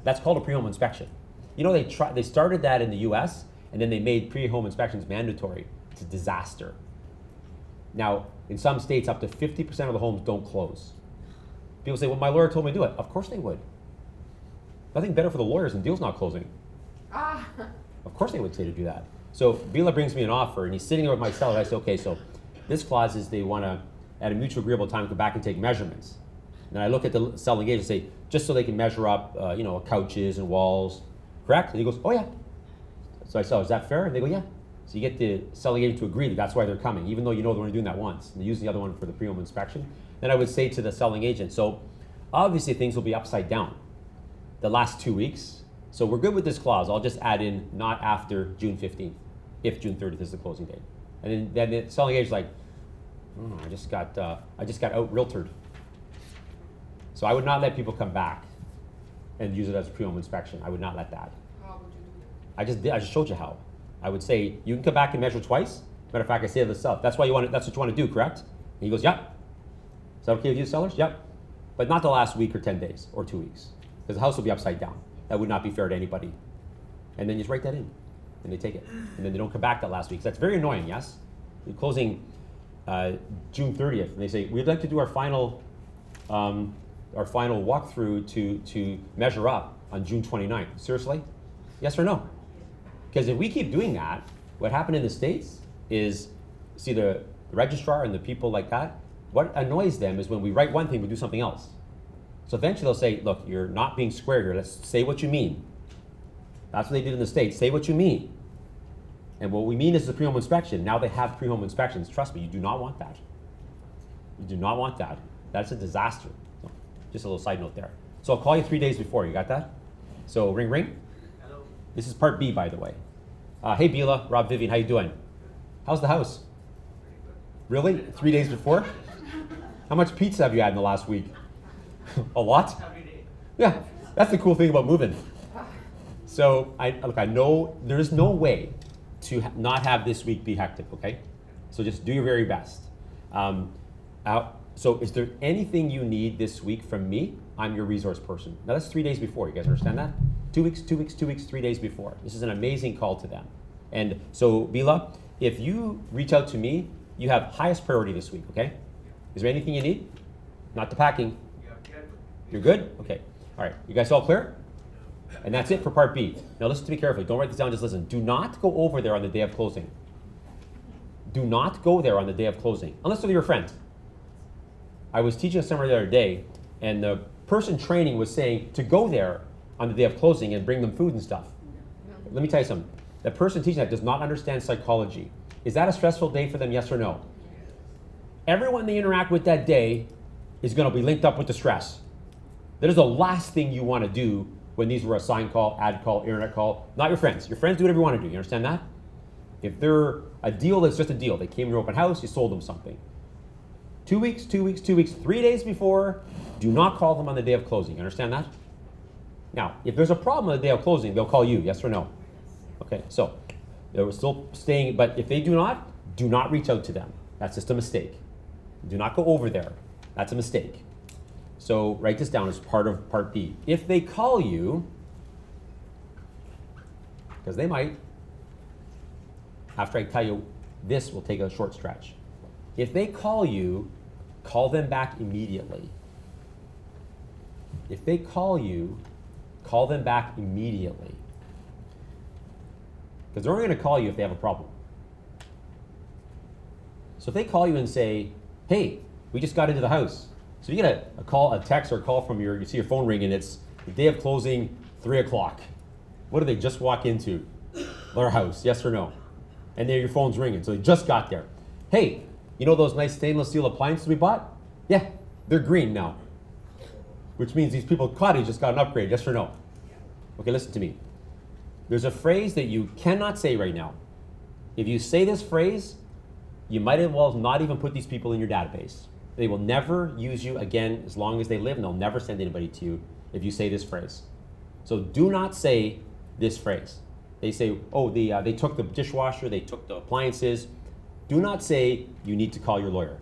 That's called a pre-home inspection. They started that in the US, and then they made pre-home inspections mandatory. It's a disaster. Now, in some states, up to 50% of the homes don't close. People say, well, my lawyer told me to do it. Of course they would. Nothing better for the lawyers than deals not closing. Of course they would say to do that. So Bila brings me an offer, and he's sitting there with my seller. I say, okay, so this clause is they want to, at a mutual agreeable time, go back and take measurements. And I look at the selling agent and say, just so they can measure up, couches and walls, correct? And he goes, oh yeah. So I said, is that fair? And they go, yeah. So you get the selling agent to agree that that's why they're coming, even though you know they're only doing that once. And they use the other one for the pre-home inspection. Then I would say to the selling agent, so obviously things will be upside down the last 2 weeks. So we're good with this clause. I'll just add in not after June 15th, if June 30th is the closing date. And then the selling agent's like, I just got out realtored. So I would not let people come back and use it as a pre-home inspection. I would not let that. How would you do that? I just showed you how. I would say, you can come back and measure twice. Matter of fact, I say to the seller, that's what you want to do, correct? And he goes, yep. Is that okay with you, sellers? Yep. But not the last week or 10 days or 2 weeks. Because the house will be upside down. That would not be fair to anybody. And then you just write that in. And they take it. And then they don't come back that last week. So that's very annoying, yes? We're closing June 30th. And they say, we'd like to do our final walkthrough to measure up on June 29th. Seriously? Yes or no? Because if we keep doing that, what happened in the States is, see the registrar and the people like that, what annoys them is when we write one thing, we do something else. So eventually they'll say, look, you're not being square here. Let's say what you mean. That's what they did in the States. Say what you mean. And what we mean is the pre-home inspection. Now they have pre-home inspections. Trust me, you do not want that. You do not want that. That's a disaster. So, just a little side note there. So I'll call you 3 days before. You got that? So ring, ring. Hello. This is part B, by the way. Hey, Bila, Rob, Vivian, how you doing? How's the house? Pretty good. Really? 3 days before? How much pizza have you had in the last week? A lot? Every day. Yeah, that's the cool thing about moving. So I know there's no way to not have this week be hectic, okay? So just do your very best. So is there anything you need this week from me? I'm your resource person. Now that's 3 days before, you guys understand that? 2 weeks, 2 weeks, 2 weeks, 3 days before. This is an amazing call to them. And so Bila, if you reach out to me, you have highest priority this week, okay? Is there anything you need? Not the packing. Yeah, good. You're good? Okay. All right. You guys all clear? And that's it for part B. Now listen to me carefully. Don't write this down, just listen. Do not go over there on the day of closing. Do not go there on the day of closing, unless they're your friend. I was teaching a seminar the other day, and the person training was saying to go there on the day of closing and bring them food and stuff. Let me tell you something. The person teaching that does not understand psychology. Is that a stressful day for them, yes or no? Everyone they interact with that day is going to be linked up with the stress. That is the last thing you want to do when these were a sign call, ad call, internet call. Not your friends. Your friends do whatever you want to do. You understand that? If they're a deal, it's just a deal. They came to your open house, you sold them something. 2 weeks, 2 weeks, 2 weeks, 3 days before, do not call them on the day of closing. You understand that? Now, if there's a problem on the day of closing, they'll call you, yes or no? Okay, so they're still staying, but if they do not reach out to them. That's just a mistake. Do not go over there. That's a mistake. So write this down as part of part B. If they call you, because they might, after I tell you this will take a short stretch. If they call you, call them back immediately. If they call you, call them back immediately. Because they're only going to call you if they have a problem. So if they call you and say, hey, we just got into the house. So you get a call, a text or a call from you see your phone ring and it's the day of closing, 3 o'clock. What do they just walk into? Their house, yes or no? And then your phone's ringing, so they just got there. Hey, you know those nice stainless steel appliances we bought? Yeah, they're green now. Which means these people cottage just got an upgrade, yes or no? Okay, listen to me. There's a phrase that you cannot say right now. If you say this phrase, you might as well not even put these people in your database. They will never use you again as long as they live, and they'll never send anybody to you if you say this phrase. So do not say this phrase. They say, oh, they took the dishwasher, they took the appliances. Do not say you need to call your lawyer.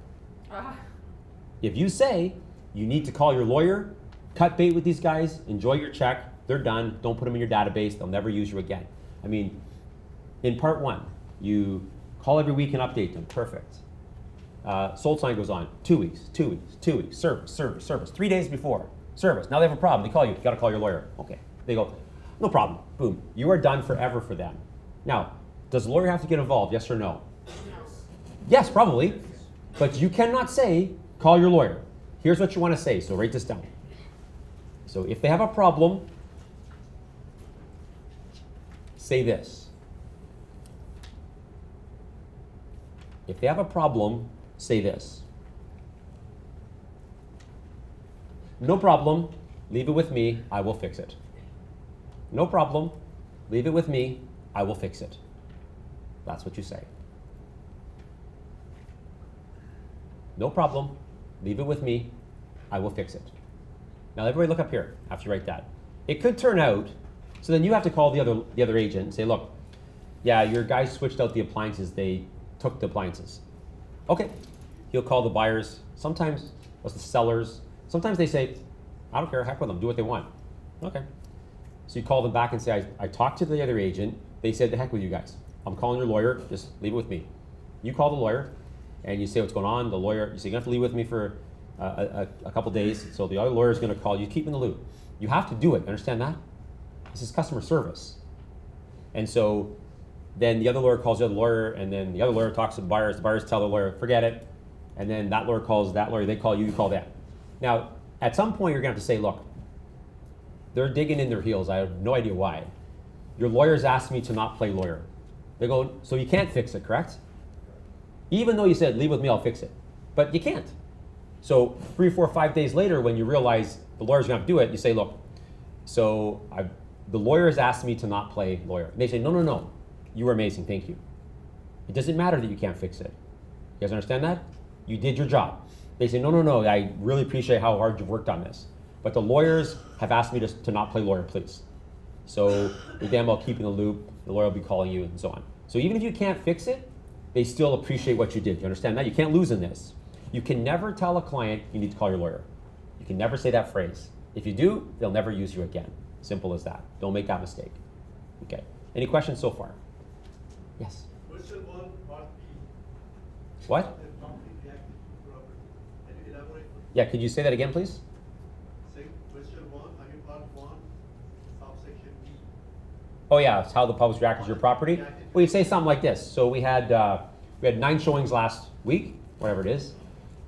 If you say you need to call your lawyer, cut bait with these guys, enjoy your check, they're done, don't put them in your database, they'll never use you again. I mean, in part 1, you call every week and update them, perfect. Sold sign goes on, 2 weeks, 2 weeks, 2 weeks, service, 3 days before, service. Now they have a problem, they call you gotta call your lawyer. Okay, they go, no problem, boom. You are done forever for them. Now, does the lawyer have to get involved, yes or no? Yes, probably. But you cannot say, call your lawyer. Here's what you want to say, so write this down. So if they have a problem, say this. If they have a problem, say this. No problem, leave it with me, I will fix it. No problem, leave it with me, I will fix it. That's what you say. No problem, leave it with me, I will fix it. Now everybody look up here after you write that. It could turn out, so then you have to call the other agent and say, look, yeah, your guys switched out the appliances, they took the appliances. Okay, he'll call the buyers, sometimes the sellers, sometimes they say, I don't care, heck with them, do what they want. Okay. So you call them back and say, I talked to the other agent, they said the heck with you guys. I'm calling your lawyer, just leave it with me. You call the lawyer and you say what's going on, the lawyer, you say you have to leave with me for a couple days, so the other lawyer is going to call you, keep in the loop. You have to do it, understand that? This is customer service. And so then the other lawyer calls the other lawyer, and then the other lawyer talks to the buyers tell the lawyer, forget it, and then that lawyer calls that lawyer, they call you, you call them. Now, at some point you're going to have to say, look, they're digging in their heels, I have no idea why. Your lawyer's asked me to not play lawyer. They go, so you can't fix it, correct? Even though you said, leave with me, I'll fix it. But you can't. So 3, 4, 5 days later, when you realize the lawyer's gonna have to do it, you say, look, so the lawyer has asked me to not play lawyer. And they say, no, you were amazing, thank you. It doesn't matter that you can't fix it. You guys understand that? You did your job. They say, no, I really appreciate how hard you've worked on this. But the lawyers have asked me to not play lawyer, please. So you're damn well keeping the loop, the lawyer will be calling you and so on. So even if you can't fix it, they still appreciate what you did. You understand that? You can't lose in this. You can never tell a client you need to call your lawyer. You can never say that phrase. If you do, they'll never use you again. Simple as that. Don't make that mistake. Okay. Any questions so far? Yes. Question 1, part B. What? The company reacted to property. Can you elaborate? Yeah, could you say that again, please? Question 1, I mean part 1, subsection B. Oh yeah, it's how the public reacted to your property. Well, you say something like this. So we had 9 showings last week, whatever it is.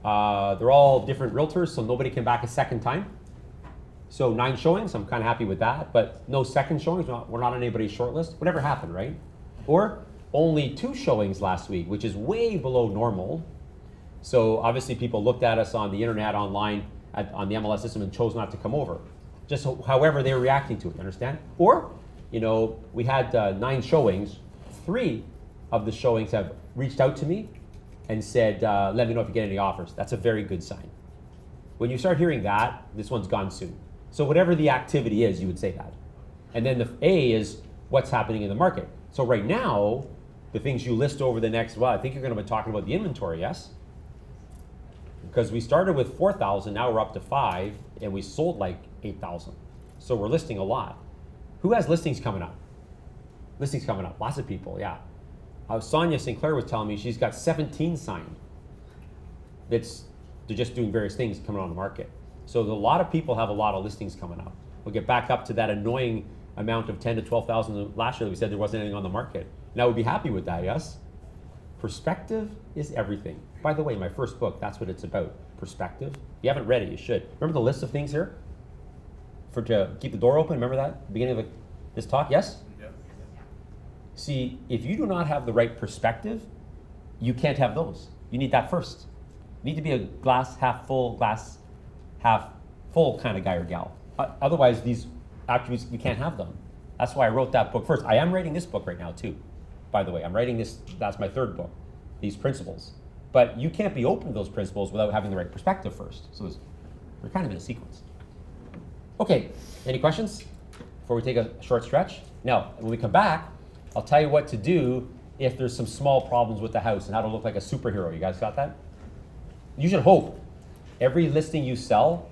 They're all different realtors, so nobody came back a second time. So 9 showings, I'm kind of happy with that, but no second showings, we're not on anybody's short list. Whatever happened, right? Or only 2 showings last week, which is way below normal. So obviously people looked at us on the internet, online, on the MLS system and chose not to come over. Just however they were reacting to it, you understand? Or, we had 9 showings. 3 of the showings have reached out to me and said, let me know if you get any offers. That's a very good sign. When you start hearing that, this one's gone soon. So whatever the activity is, you would say that. And then the A is what's happening in the market. So right now, the things you list over the next, I think you're going to be talking about the inventory, yes? Because we started with 4,000, now we're up to 5, and we sold like 8,000. So we're listing a lot. Who has listings coming up? Listings coming up, lots of people, yeah. Sonia St. Clair was telling me she's got 17 signed. They're just doing various things coming on the market. So a lot of people have a lot of listings coming up. We'll get back up to that annoying amount of 10 to 12,000 last year that we said there wasn't anything on the market. And I would be happy with that, yes? Perspective is everything. By the way, my first book, that's what it's about, perspective. If you haven't read it, you should. Remember the list of things here? To keep the door open, remember that? Beginning of this talk, yes? Yeah. See, if you do not have the right perspective, you can't have those. You need that first. You need to be a glass half full, glass half full kind of guy or gal. Otherwise, these attributes, we can't have them. That's why I wrote that book first. I am writing this book right now too, by the way. I'm writing this, that's my 3rd book, these principles. But you can't be open to those principles without having the right perspective first. So they're kind of in a sequence. Okay, any questions before we take a short stretch? Now, when we come back, I'll tell you what to do if there's some small problems with the house and how to look like a superhero. You guys got that? You should hope every listing you sell,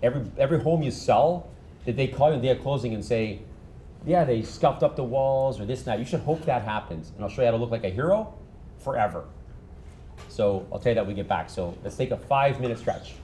every home you sell, that they call you on the day of closing and say, yeah, they scuffed up the walls or this and that. You should hope that happens. And I'll show you how to look like a hero forever. So I'll tell you that when we get back. So let's take a 5-minute stretch.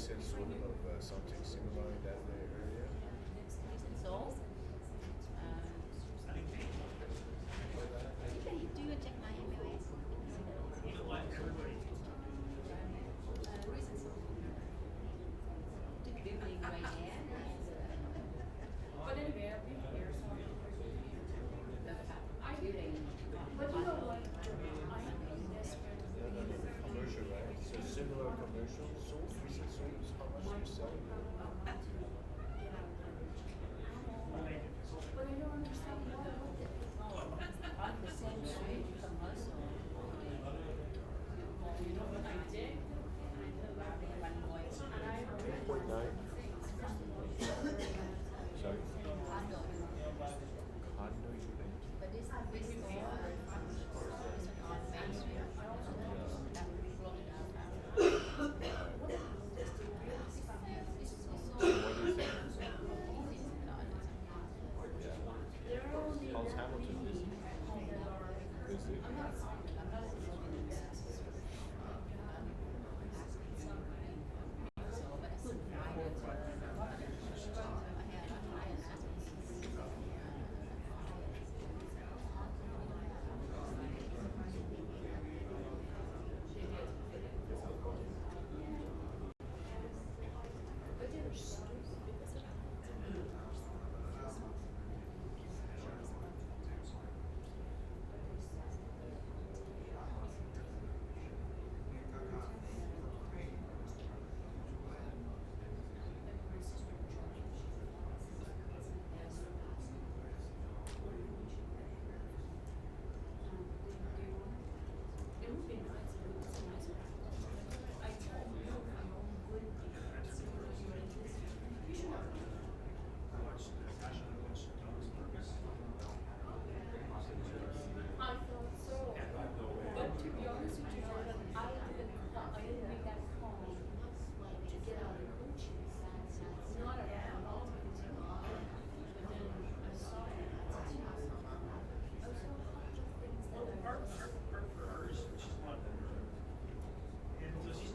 recent sort of something similar in that area? Recent souls. I think do you check my email? Recent souls. The building right there. But anyway, I've been here, so I building. but you know what? I am desperate. Commercial, right? So similar commercial souls, recent souls, how much do you sell? But I don't understand why. On the same street from us. You know what I did? One boy. And I 10.9? Sorry? Condo. Condo unit? But this store, this one on Main Street. That blocked out. What do you think? there are only How's Hamilton? Is it? but they're so it would be nice, but it's a nice one. I told you, I'm on good deals. You should have. I thought so. But to be honest with you, Jordan, I didn't make that call to get out of coaching. Not at all. But then I saw it. I saw a couple of things that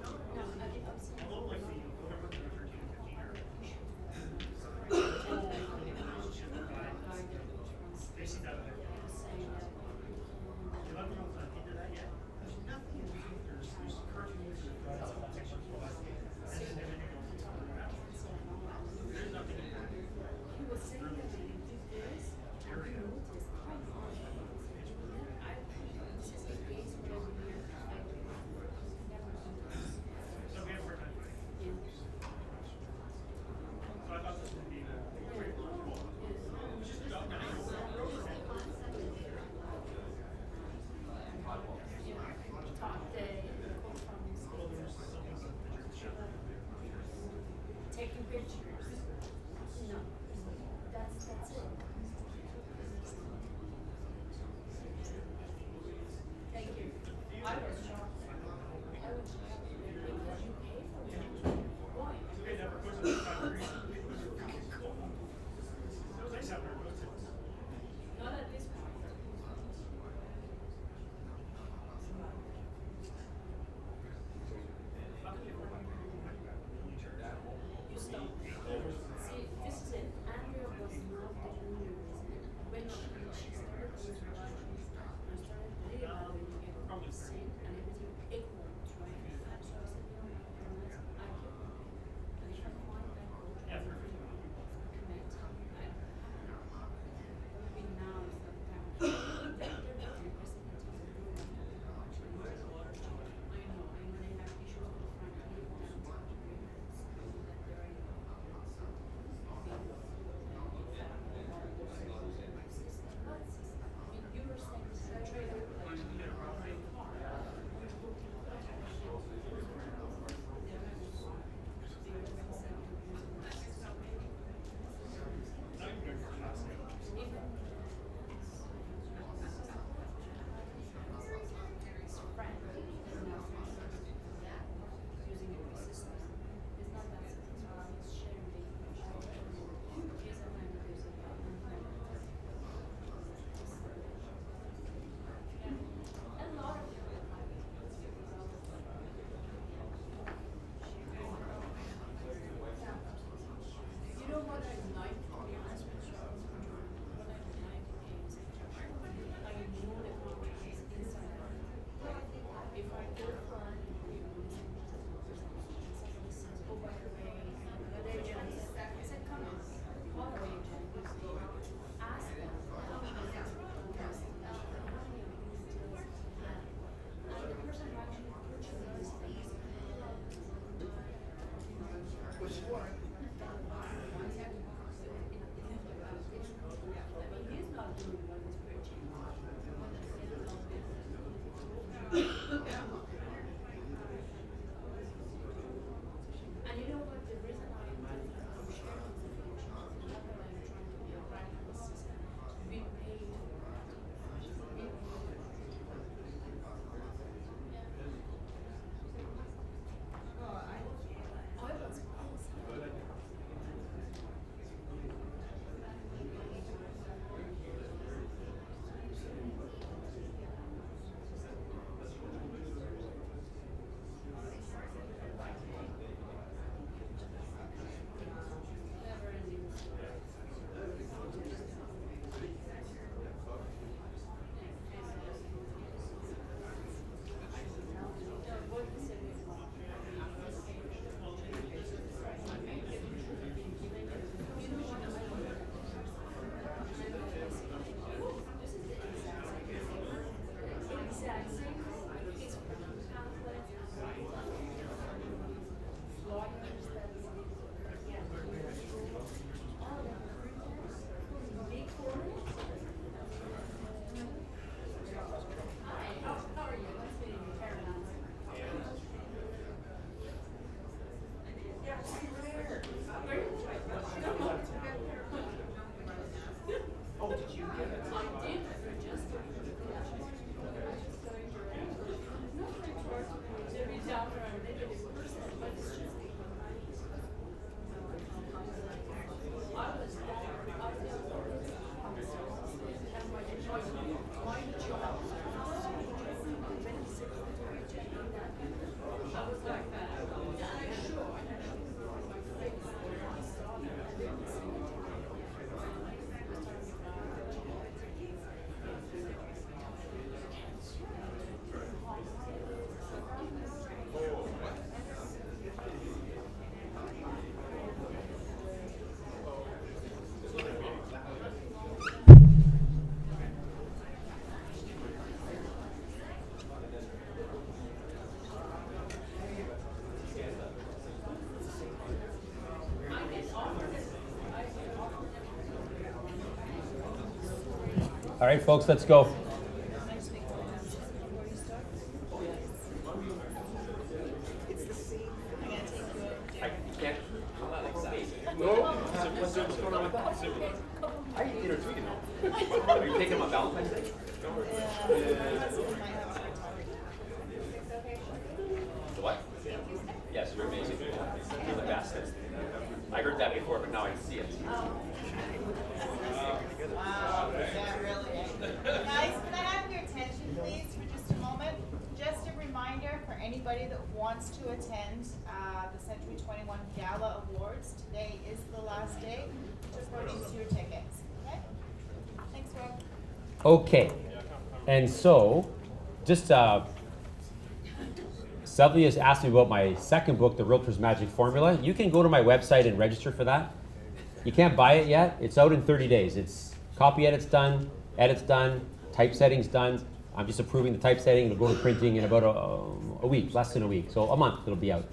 no, I think I'm saying. He was saying that when you do this, you notice how long this is the case where every year I never do this. So we have more time. Yeah. So I thought this would be Top day, taking pictures. No, that's it. Thank you. I was shocked. I was shocked because you pay for it. Why? it never goes to the 5 degrees. It was fucking cold. It was nice having our road trips. Not at this point. You stop. All right, folks, let's go. I can't. No. What's going on with that? I eat dinner too, you know. Are you taking them on Valentine's Day? The what? Yes, you're amazing. You're the best. I heard that before, but now I see it. Wow, yeah, really. Guys, can I have your attention, please, for just a moment? Just a reminder for anybody that wants to attend the Century 21 Gala Awards. Today is the last day to purchase your tickets. Okay? Thanks, Rob. Okay, and so, just Sylvia has asked me about my second book, The Realtor's Magic Formula. You can go to my website and register for that. You can't buy it yet. It's out in 30 days. It's copy edit's done, typesetting's done. I'm just approving the typesetting. It'll go to printing in about a week, less than a week. So a month it'll be out.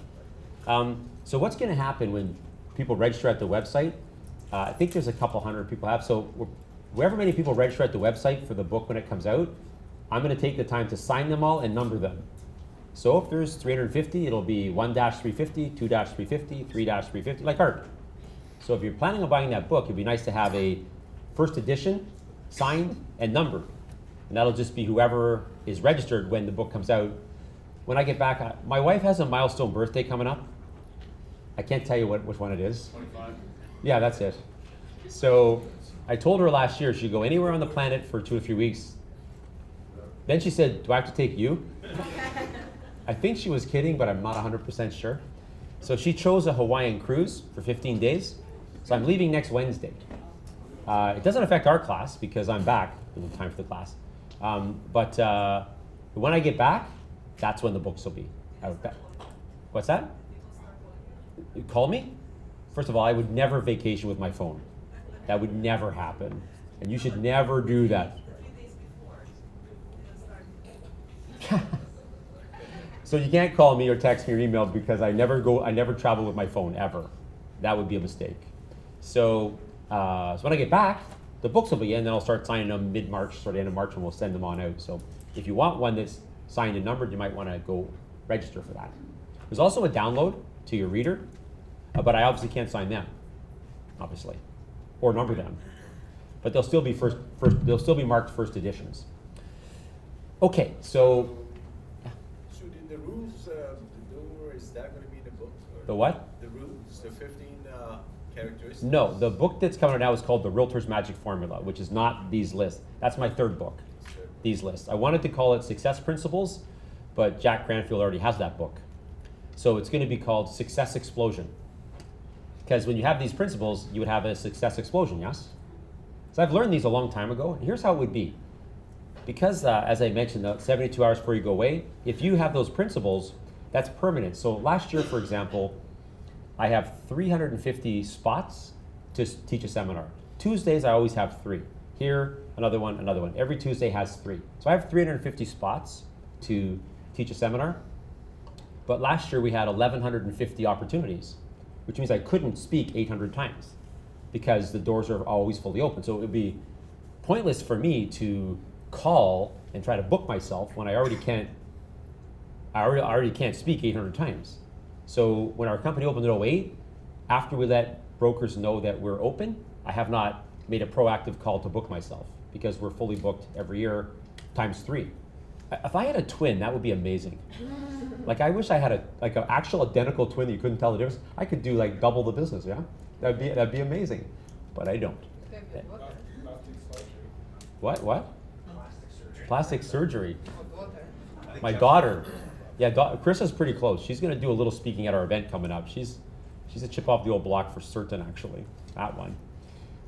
So what's going to happen when people register at the website? I think there's a couple hundred people have. So wherever many people register at the website for the book when it comes out, I'm going to take the time to sign them all and number them. So if there's 350, it'll be 1-350, 2-350, 3-350, like art. So if you're planning on buying that book, it'd be nice to have a first edition signed and numbered. And that'll just be whoever is registered when the book comes out. When I get back, my wife has a milestone birthday coming up. I can't tell you which one it is. 25. Yeah, that's it. So I told her last year she'd go anywhere on the planet for 2 or 3 weeks. Then she said, do I have to take you? I think she was kidding, but I'm not 100% sure. So she chose a Hawaiian cruise for 15 days. So I'm leaving next Wednesday. It doesn't affect our class because I'm back in time for the class. But when I get back, that's when the books will be out. What's that? Call me? First of all, I would never vacation with my phone. That would never happen. And you should never do that. So you can't call me or text me or email because I never travel with my phone ever. That would be a mistake. So when I get back, the books will be in, then I'll start signing them mid-March, sort of end of March, and we'll send them on out. So if you want one that's signed and numbered, you might want to go register for that. There's also a download to your reader, but I obviously can't sign them, obviously, or number them. But they'll still be they'll still be marked first editions. Okay, so So the rules, the door, is that going to be in the book? Or the what? The rules, the 15 characteristics? No, the book that's coming out now is called The Realtor's Magic Formula, which is not these lists. That's my third book, Sure. these lists. I wanted to call it Success Principles, but Jack Cranfield already has that book. So it's going to be called Success Explosion. Because when you have these principles, you would have a success explosion, yes? So I've learned these a long time ago, and here's how it would be. Because, as I mentioned, 72 hours before you go away, if you have those principles, that's permanent. So last year, for example, I have 350 spots to teach a seminar. Tuesdays, I always have 3. Here, another one, another one. Every Tuesday has 3. So I have 350 spots to teach a seminar. But last year, we had 1,150 opportunities, which means I couldn't speak 800 times because the doors are always fully open. So it would be pointless for me to call and try to book myself when I already can't speak 800 times. So when our company opened at 08, after we let brokers know that we're open, I have not made a proactive call to book myself because we're fully booked every year times 3. If I had a twin, that would be amazing. Like I wish I had an actual identical twin that you couldn't tell the difference. I could do like double the business, yeah? That'd be amazing. But I don't. What? Plastic surgery. My daughter. Yeah, Chris is pretty close. She's going to do a little speaking at our event coming up. She's a chip off the old block for certain, actually. That one.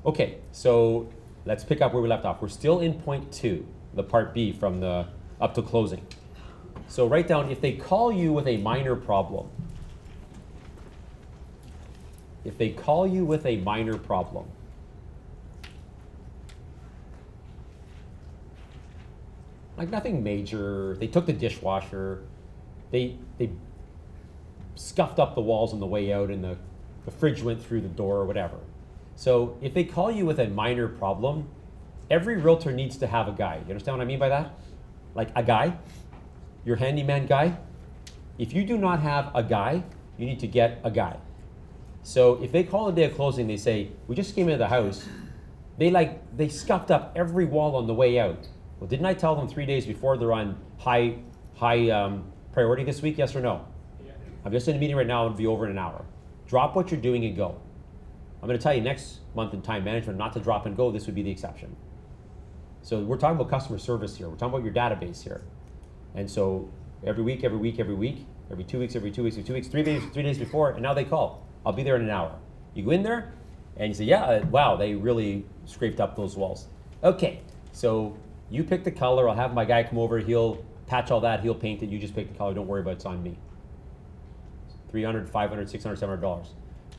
Okay, so let's pick up where we left off. We're still in point 2, the part B from the up to closing. So write down, if they call you with a minor problem. If they call you with a minor problem. Like nothing major. They took the dishwasher. They scuffed up the walls on the way out and the fridge went through the door or whatever. So if they call you with a minor problem, every realtor needs to have a guy. You understand what I mean by that? Like a guy, your handyman guy. If you do not have a guy, you need to get a guy. So if they call the day of closing, they say, we just came into the house, they scuffed up every wall on the way out. Well, didn't I tell them 3 days before they're on high priority this week, yes or no? Yeah. I'm just in a meeting right now, it'll be over in an hour. Drop what you're doing and go. I'm gonna tell you next month in time management not to drop and go, this would be the exception. So we're talking about customer service here, we're talking about your database here. And so every week, every 2 weeks, every 2 weeks, 3 days before, and now they call. I'll be there in an hour. You go in there, and you say, yeah, wow, they really scraped up those walls. Okay, so you pick the color, I'll have my guy come over, he'll patch all that, he'll paint it, you just pick the color, don't worry about it, it's on me. $300, $500, $600, $700.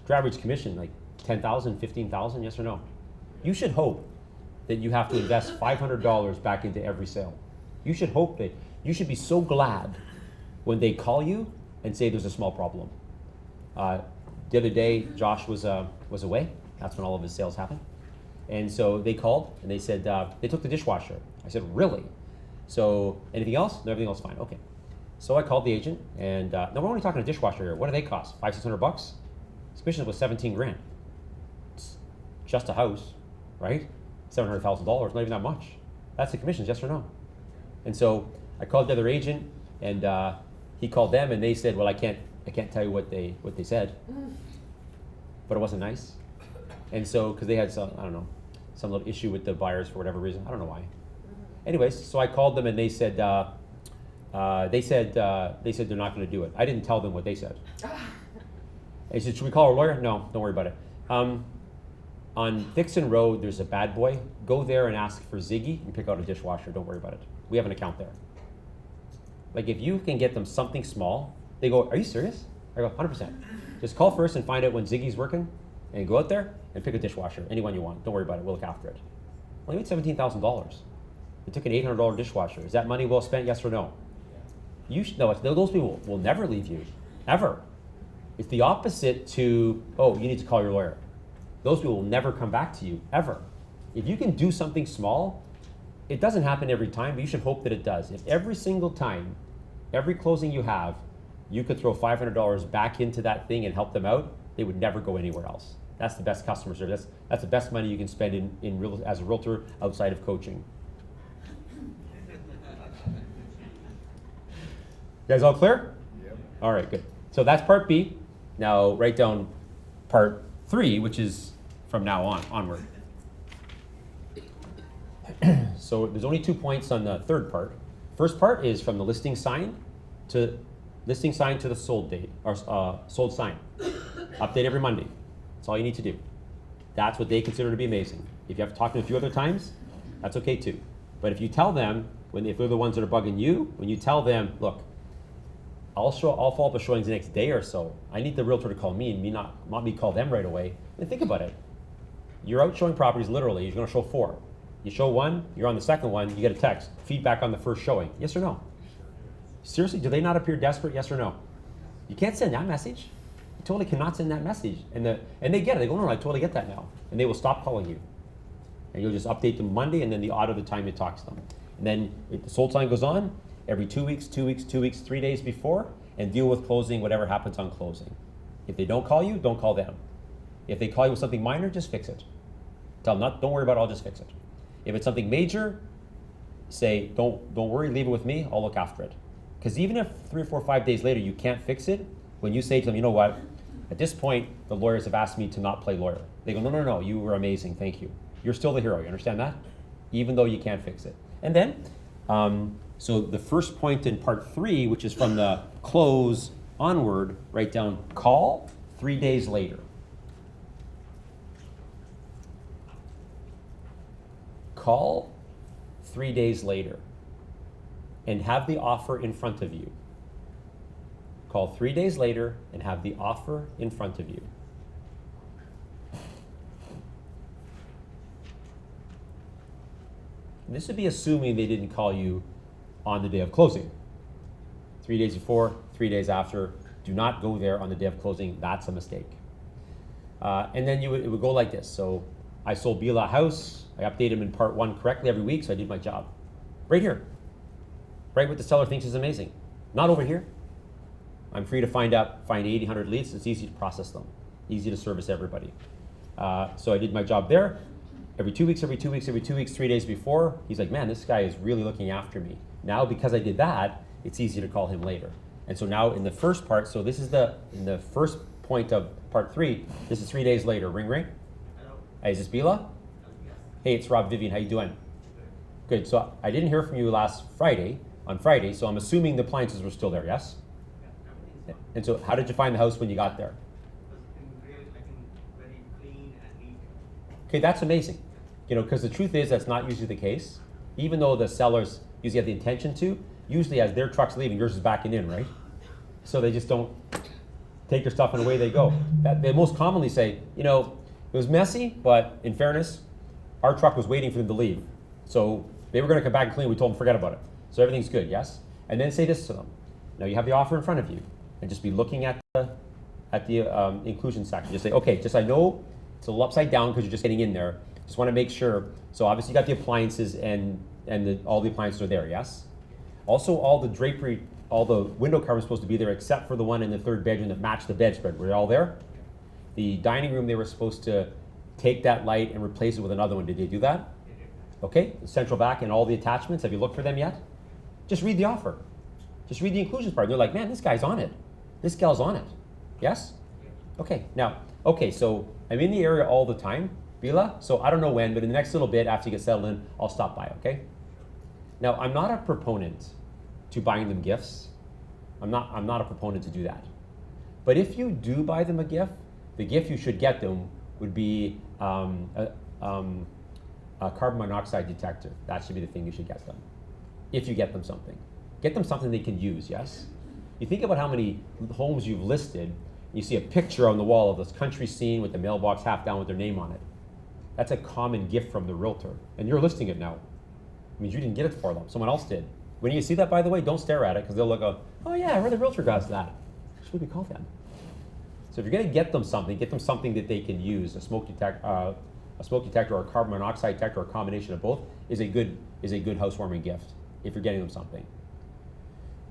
Your average commission, like 10,000, 15,000, yes or no? You should hope that you have to invest $500 back into every sale. You should hope that, you should be so glad when they call you and say there's a small problem. The other day, Josh was away. That's when all of his sales happened. And so they called and they said, they took the dishwasher. I said, really? So anything else? No, everything else fine, okay. So I called the agent and, now we're only talking a dishwasher here. What do they cost? $500, $600? His commission was 17 grand. It's just a house, right? $700,000, not even that much. That's the commissions, yes or no? And so I called the other agent and he called them and they said, well, I can't tell you what they said, but it wasn't nice. And so, because they had some, I don't know, some little issue with the buyers for whatever reason, I don't know why. Anyways, so I called them and they said they're not going to do it. I didn't tell them what they said. They said, should we call our lawyer? No, don't worry about it. On Dixon Road, there's a bad boy. Go there and ask for Ziggy and pick out a dishwasher. Don't worry about it. We have an account there. Like if you can get them something small, they go, are you serious? I go, 100%. Just call first and find out when Ziggy's working and go out there and pick a dishwasher, anyone you want. Don't worry about it, we'll look after it. Well, they made $17,000. They took an $800 dishwasher. Is that money well spent, yes or no? You should know, those people will never leave you, ever. It's the opposite to, oh, you need to call your lawyer. Those people will never come back to you, ever. If you can do something small, it doesn't happen every time, but you should hope that it does. If every single time, every closing you have, you could throw $500 back into that thing and help them out, they would never go anywhere else. That's the best customer service. That's the best money you can spend as a realtor outside of coaching. You guys all clear? Yep. All right, good. So that's part B. Now write down part 3, which is from now onward. So there's only 2 points on the third part. First part is from the listing sign to the sold date, or sold sign. Update every Monday. That's all you need to do. That's what they consider to be amazing. If you have to talk to them a few other times, that's okay too. But if you tell them, if they're the ones that are bugging you, when you tell them, look, I'll follow up with showings the next day or so. I need the realtor to call me and not me call them right away. And think about it. You're out showing properties literally, you're gonna show 4. You show 1, you're on the second one, you get a text, feedback on the first showing. Yes or no? Seriously, do they not appear desperate, yes or no? You can't send that message. You totally cannot send that message. And they get it, they go, no, I totally get that now. And they will stop calling you. And you'll just update them Monday and then the odd of the time you talk to them. And then if the sold sign goes on, every 2 weeks, 3 days before, and deal with closing, whatever happens on closing. If they don't call you, don't call them. If they call you with something minor, just fix it. Tell them, don't worry about it, I'll just fix it. If it's something major, say, don't worry, leave it with me, I'll look after it. Because even if 3 or 4 or 5 days later you can't fix it, when you say to them, you know what, at this point, the lawyers have asked me to not play lawyer. They go, no, you were amazing, thank you. You're still the hero, you understand that? Even though you can't fix it. And then, so the first point in part 3, which is from the close onward, write down call 3 days later. Call 3 days later and have the offer in front of you. Call 3 days later and have the offer in front of you. And this would be assuming they didn't call you on the day of closing. 3 days before, 3 days after. Do not go there on the day of closing. That's a mistake. And then it would go like this. So I sold Bila a house. I update him in part 1 correctly every week, so I did my job. Right here. Right what the seller thinks is amazing. Not over here. I'm free to find 80, 100 leads. It's easy to process them. Easy to service everybody. So I did my job there. Every 2 weeks, 3 days before, he's like, man, this guy is really looking after me. Now, because I did that, it's easy to call him later. And so now in the first part, so this is in the first point of part 3, this is 3 days later. Ring, ring. Hello. Hey, is this Bila? Yes. Hey, it's Rob, Vivian, how you doing? Good, so I didn't hear from you on Friday, so I'm assuming the appliances were still there, yes? Everything's fine. And so how did you find the house when you got there? It's been really, I think, very clean and neat. Okay, that's amazing. Because the truth is that's not usually the case. Even though the sellers usually have the intention to, usually as their truck's leaving, yours is backing in, right? So they just don't take their stuff and away they go. They most commonly say, it was messy, but in fairness, our truck was waiting for them to leave. So they were gonna come back and clean, we told them forget about it. So everything's good, yes? And then say this to them. Now you have the offer in front of you, and just be looking at the inclusion section. Just say, okay, I know it's a little upside down because you're just getting in there. Just want to make sure. So obviously you got the appliances and all the appliances are there, yes? Also all the drapery, all the window covers supposed to be there except for the one in the 3rd bedroom that matched the bedspread. Were they all there? The dining room, they were supposed to take that light and replace it with another one. Did they do that? Okay, the central vac and all the attachments, have you looked for them yet? Just read the offer. Just read the inclusions part. They're like, man, this guy's on it. This gal's on it. Yes? Okay, so I'm in the area all the time, Bila, so I don't know when, but in the next little bit after you get settled in, I'll stop by, okay? Now, I'm not a proponent to buying them gifts. I'm not a proponent to do that. But if you do buy them a gift, the gift you should get them would be a carbon monoxide detector. That should be the thing you should get them. If you get them something. Get them something they can use, yes? You think about how many homes you've listed, you see a picture on the wall of this country scene with the mailbox half down with their name on it. That's a common gift from the realtor. And you're listing it now. It means you didn't get it for them, someone else did. When you see that, by the way, don't stare at it because they'll look, oh yeah, I heard the realtor got that. Should we call them? So if you're gonna get them something that they can use. A smoke detector or a carbon monoxide detector or a combination of both is a good housewarming gift if you're getting them something.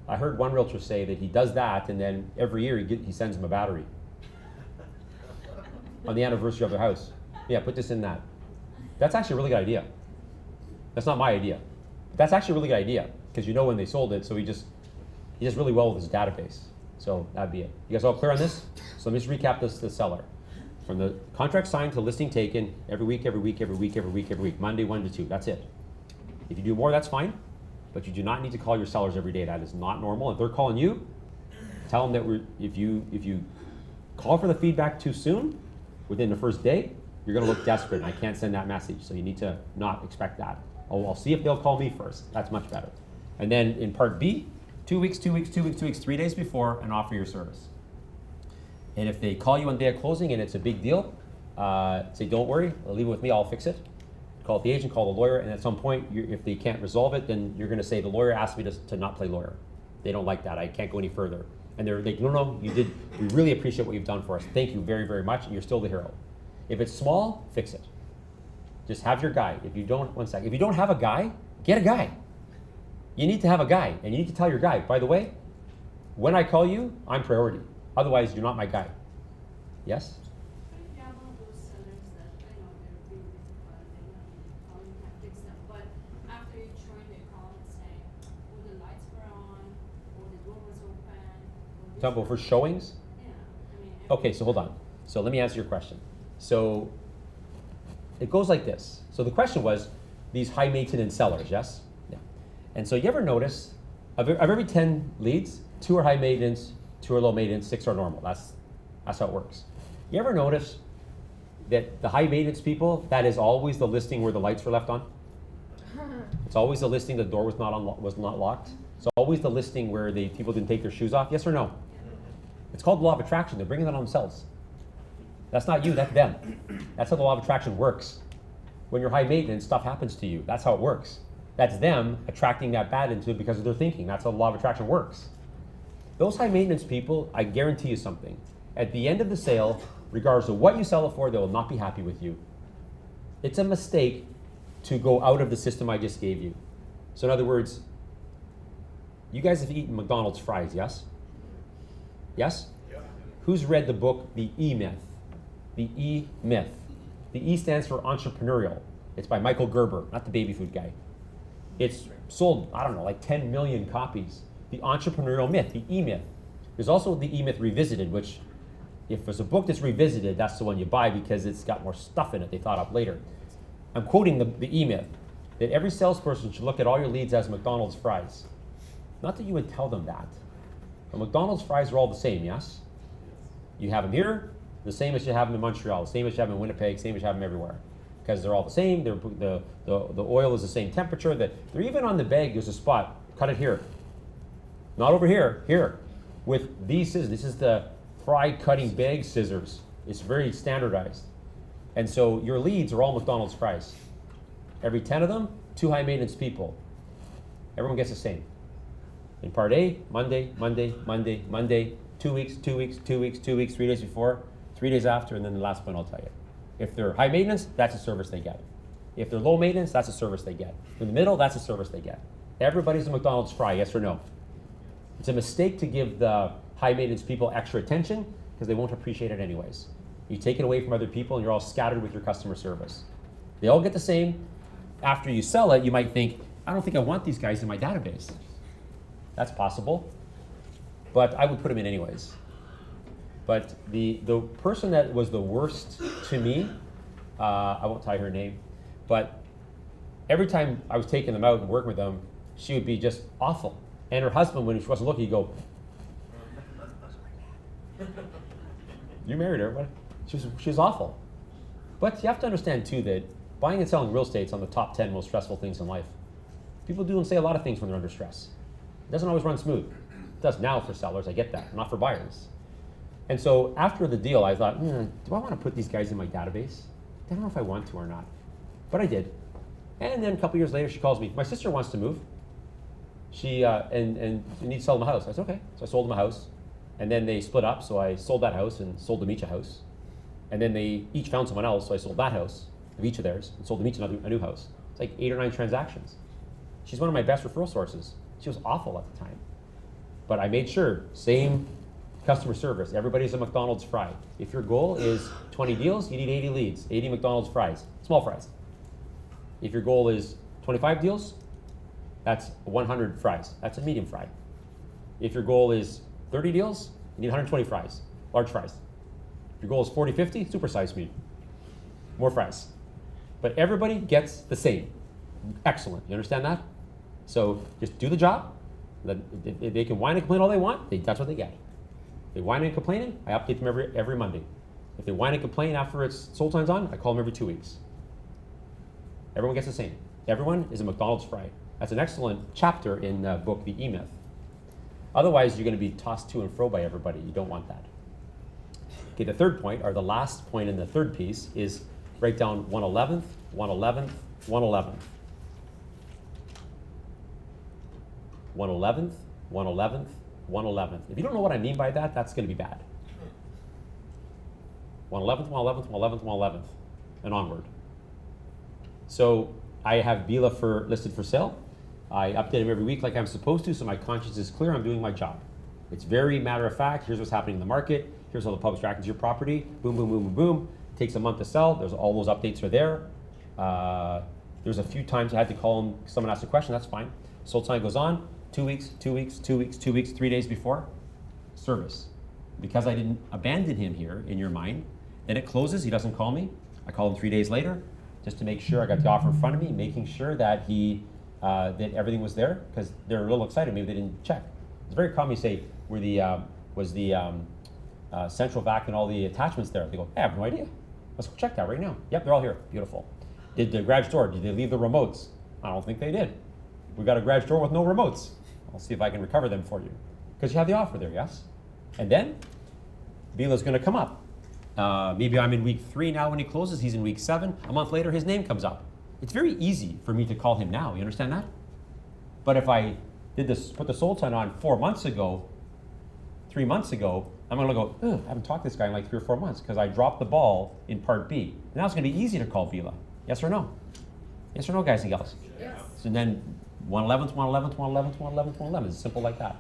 I heard one realtor say that he does that and then every year he sends them a battery on the anniversary of their house. Yeah, put this in that. That's actually a really good idea. That's not my idea. That's actually a really good idea because you know when they sold it, so he does really well with his database. So that'd be it. You guys all clear on this? So let me just recap this to the seller. From the contract signed to listing taken, every week, Monday 1 to 2, that's it. If you do more, that's fine, but you do not need to call your sellers every day. That is not normal. If they're calling you, tell them that if you call for the feedback too soon, within the first day, you're gonna look desperate, and I can't send that message, so you need to not expect that. I'll see if they'll call me first. That's much better. And then in part B, 2 weeks, 3 days before, and offer your service. And if they call you on the day of closing and it's a big deal, say, don't worry, leave it with me, I'll fix it. Call the agent, call the lawyer, and at some point, if they can't resolve it, then you're gonna say, the lawyer asked me to not play lawyer. They don't like that, I can't go any further. And they're like, no, you did, we really appreciate what you've done for us. Thank you very, very much, and you're still the hero. If it's small, fix it. Just have your guy. If you don't have a guy, get a guy. You need to have a guy, and you need to tell your guy, by the way, when I call you, I'm priority. Otherwise, you're not my guy. Yes? Yeah, one of those sellers that I know they're really difficult, they know you can't fix them, but after you join, they call and say, oh, the lights were on, or the door was open, or this. Talking about for showings? Yeah, I mean. Okay, so hold on. So let me answer your question. So it goes like this. So the question was, these high maintenance sellers, yes? Yeah. And so you ever notice, of every 10 leads, 2 are high maintenance, 2 are low maintenance, 6 are normal. That's how it works. You ever notice that the high maintenance people, that is always the listing where the lights were left on? It's always the listing the door was not locked. It's always the listing where the people didn't take their shoes off. Yes or no? It's called the law of attraction. They're bringing that on themselves. That's not you, that's them. That's how the law of attraction works. When you're high maintenance, stuff happens to you. That's how it works. That's them attracting that bad into it because of their thinking. That's how the law of attraction works. Those high maintenance people, I guarantee you something. At the end of the sale, regardless of what you sell it for, they will not be happy with you. it's a mistake to go out of the system I just gave you. So in other words, you guys have eaten McDonald's fries, yes? Yes? Yeah. Who's read the book, The E-Myth? The E-Myth. The E stands for entrepreneurial. It's by Michael Gerber, not the baby food guy. It's sold, I don't know, like 10 million copies. The entrepreneurial myth, the E-Myth. There's also the E-Myth Revisited, which if there's a book that's revisited, that's the one you buy because it's got more stuff in it they thought up later. I'm quoting the E-Myth, that every salesperson should look at all your leads as McDonald's fries. Not that you would tell them that. But McDonald's fries are all the same, yes? You have them here, the same as you have them in Montreal, the same as you have them in Winnipeg, same as you have them everywhere. Because they're all the same, the oil is the same temperature, they're even on the bag, there's a spot, cut it here. Not over here, here. With these scissors, this is the fry cutting bag scissors. It's very standardized. And so your leads are all McDonald's fries. Every 10 of them, 2 high maintenance people. Everyone gets the same. In part A, Monday, Monday, Monday, Monday, 2 weeks, 2 weeks, 2 weeks, 2 weeks, 3 days before, 3 days after, and then the last one I'll tell you. If they're high maintenance, that's a service they get. If they're low maintenance, that's a service they get. In the middle, that's a service they get. Everybody's a McDonald's fry, yes or no? It's a mistake to give the high maintenance people extra attention because they won't appreciate it anyways. You take it away from other people and you're all scattered with your customer service. They all get the same. After you sell it, you might think, I don't think I want these guys in my database. That's possible, but I would put them in anyways. But the person that was the worst to me, I won't tell you her name, but every time I was taking them out and working with them, she would be just awful. And her husband, when she wasn't looking, he'd go, you married her, what? She was awful. But you have to understand too that buying and selling real estate is on the top 10 most stressful things in life. People do and say a lot of things when they're under stress. It doesn't always run smooth. It does now for sellers, I get that, not for buyers. And so after the deal, I thought, do I want to put these guys in my database? I don't know if I want to or not. But I did. And then a couple years later, she calls me. My sister wants to move. She and needs to sell them a house. I said, okay. So I sold them a house. And then they split up, so I sold that house and sold them each a house. And then they each found someone else, so I sold that house of each of theirs and sold them each a new house. It's like 8 or 9 transactions. She's one of my best referral sources. She was awful at the time. But I made sure, same customer service. Everybody's a McDonald's fry. If your goal is 20 deals, you need 80 leads, 80 McDonald's fries, small fries. If your goal is 25 deals, that's 100 fries. That's a medium fry. If your goal is 30 deals, you need 120 fries, large fries. If your goal is 40, 50, supersize meat, more fries. But everybody gets the same. Excellent, you understand that? So just do the job. They can whine and complain all they want, that's what they get. If they whine and complaining, I update them every Monday. If they whine and complain after it's sold signs on, I call them every 2 weeks. Everyone gets the same. Everyone is a McDonald's fry. That's an excellent chapter in the book, The E-Myth. Otherwise, you're going to be tossed to and fro by everybody. You don't want that. Okay, the third point, or the last point in the third piece, is write down 1/11th, 1/11th, 1/11th. 1/11th, 1/11th, 1/11th. If you don't know what I mean by that, that's going to be bad. 1/11th, 1/11th, 1/11th, 1/11th, and onward. So I have Bila listed for sale. I update him every week like I'm supposed to, so my conscience is clear. I'm doing my job. It's very matter of fact. Here's what's happening in the market. Here's how the public's reacting to your property. Boom, boom, boom, boom, boom. It takes a month to sell. There's all those updates are there. There's a few times I had to call him. Someone asked a question. That's fine. Sold sign goes on. 2 weeks, 2 weeks, 2 weeks, 2 weeks, 3 days before. Service. Because I didn't abandon him here in your mind. Then it closes. He doesn't call me. I call him 3 days later just to make sure I got the offer in front of me, making sure that that everything was there, because they're a little excited. Maybe they didn't check. It's very common to say, was the central vac and all the attachments there? They go, I have no idea. Let's go check that right now. Yep, they're all here. Beautiful. Did the garage door, did they leave the remotes? I don't think they did. We got a garage door with no remotes. I'll see if I can recover them for you. Because you have the offer there, yes? And then, Bila's going to come up. Maybe I'm in week 3 now when he closes. He's in week 7. A month later, his name comes up. It's very easy for me to call him now. You understand that? But if I put the sold sign on 4 months ago, 3 months ago, I'm going to go, I haven't talked to this guy in like 3 or 4 months because I dropped the ball in part B. Now it's going to be easy to call Bila. You Yes or no? Yes or no, guys and gals? Yes. So then 1/11th, 1/11th, 1/11th, 1/11th, 1/11th. It's simple like that.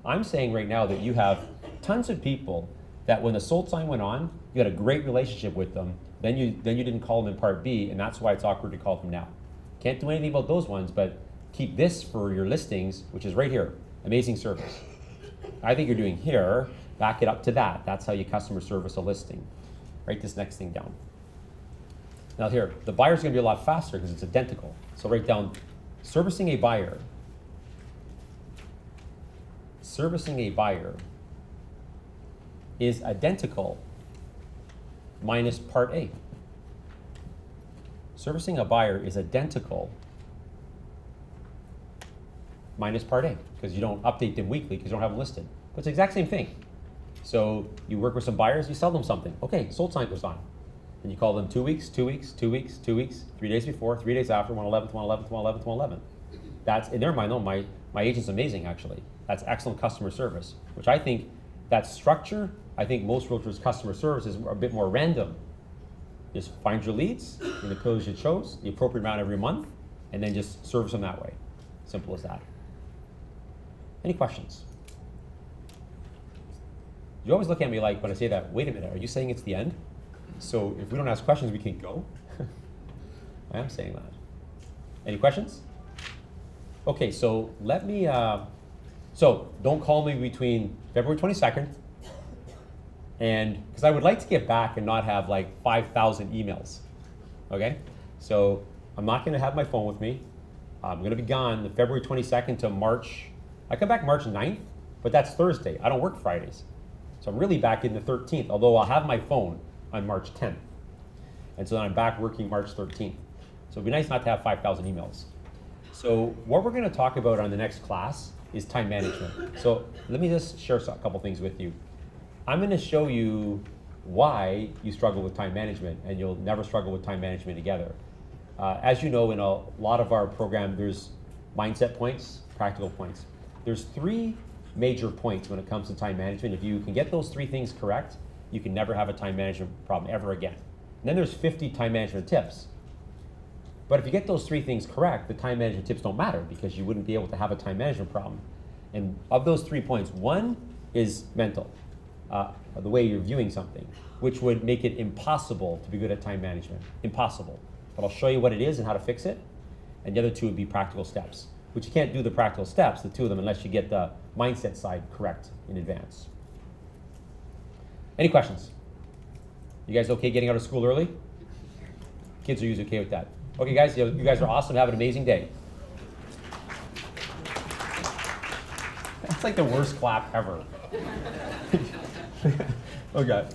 I'm saying right now that you have tons of people that when the sold sign went on, you had a great relationship with them. Then you didn't call them in part B, and that's why it's awkward to call them now. Can't do anything about those ones, but keep this for your listings, which is right here. Amazing service. I think you're doing here. Back it up to that. That's how you customer service a listing. Write this next thing down. Now here, the buyer's gonna be a lot faster because it's identical. So write down servicing a buyer. Servicing a buyer is identical minus part A. Servicing a buyer is identical minus part A, because you don't update them weekly because you don't have them listed. But it's the exact same thing. So you work with some buyers, you sell them something. Okay, sold sign goes on. And you call them 2 weeks, 2 weeks, 2 weeks, 2 weeks, 3 days before, 3 days after, 1/11th, 1/11th, 1/11th, 1/11th. That's, in their mind, no, my agent's amazing, actually. That's excellent customer service, which I think that structure, I think most realtors' customer service is a bit more random. Just find your leads in the pillars you chose, the appropriate amount every month, and then just service them that way. Simple as that. Any questions? You always look at me like when I say that, wait a minute, are you saying it's the end? So if we don't ask questions, we can go? I am saying that. Any questions? Okay, so let me, so don't call me between February 22nd and, because I would like to get back and not have like 5,000 emails, okay? So I'm not gonna have my phone with me. I'm gonna be gone the February 22nd to March, I come back March 9th, but that's Thursday. I don't work Fridays. So I'm really back in the 13th, although I'll have my phone on March 10th. And so then I'm back working March 13th. So it'd be nice not to have 5,000 emails. So what we're gonna talk about on the next class is time management. So let me just share a couple things with you. I'm gonna show you why you struggle with time management, and you'll never struggle with time management together. As you know, in a lot of our program, there's mindset points, practical points. There's 3 major points when it comes to time management. If you can get those 3 things correct, you can never have a time management problem ever again. And then there's 50 time management tips. But if you get those 3 things correct, the time management tips don't matter because you wouldn't be able to have a time management problem. And of those 3 points, one is mental, the way you're viewing something, which would make it impossible to be good at time management. Impossible. But I'll show you what it is and how to fix it. And the other 2 would be practical steps, which you can't do the practical steps, the 2 of them, unless you get the mindset side correct in advance. Any questions? You guys okay getting out of school early? Kids are usually okay with that. Okay, guys, you guys are awesome. Have an amazing day. That's like the worst clap ever. Okay.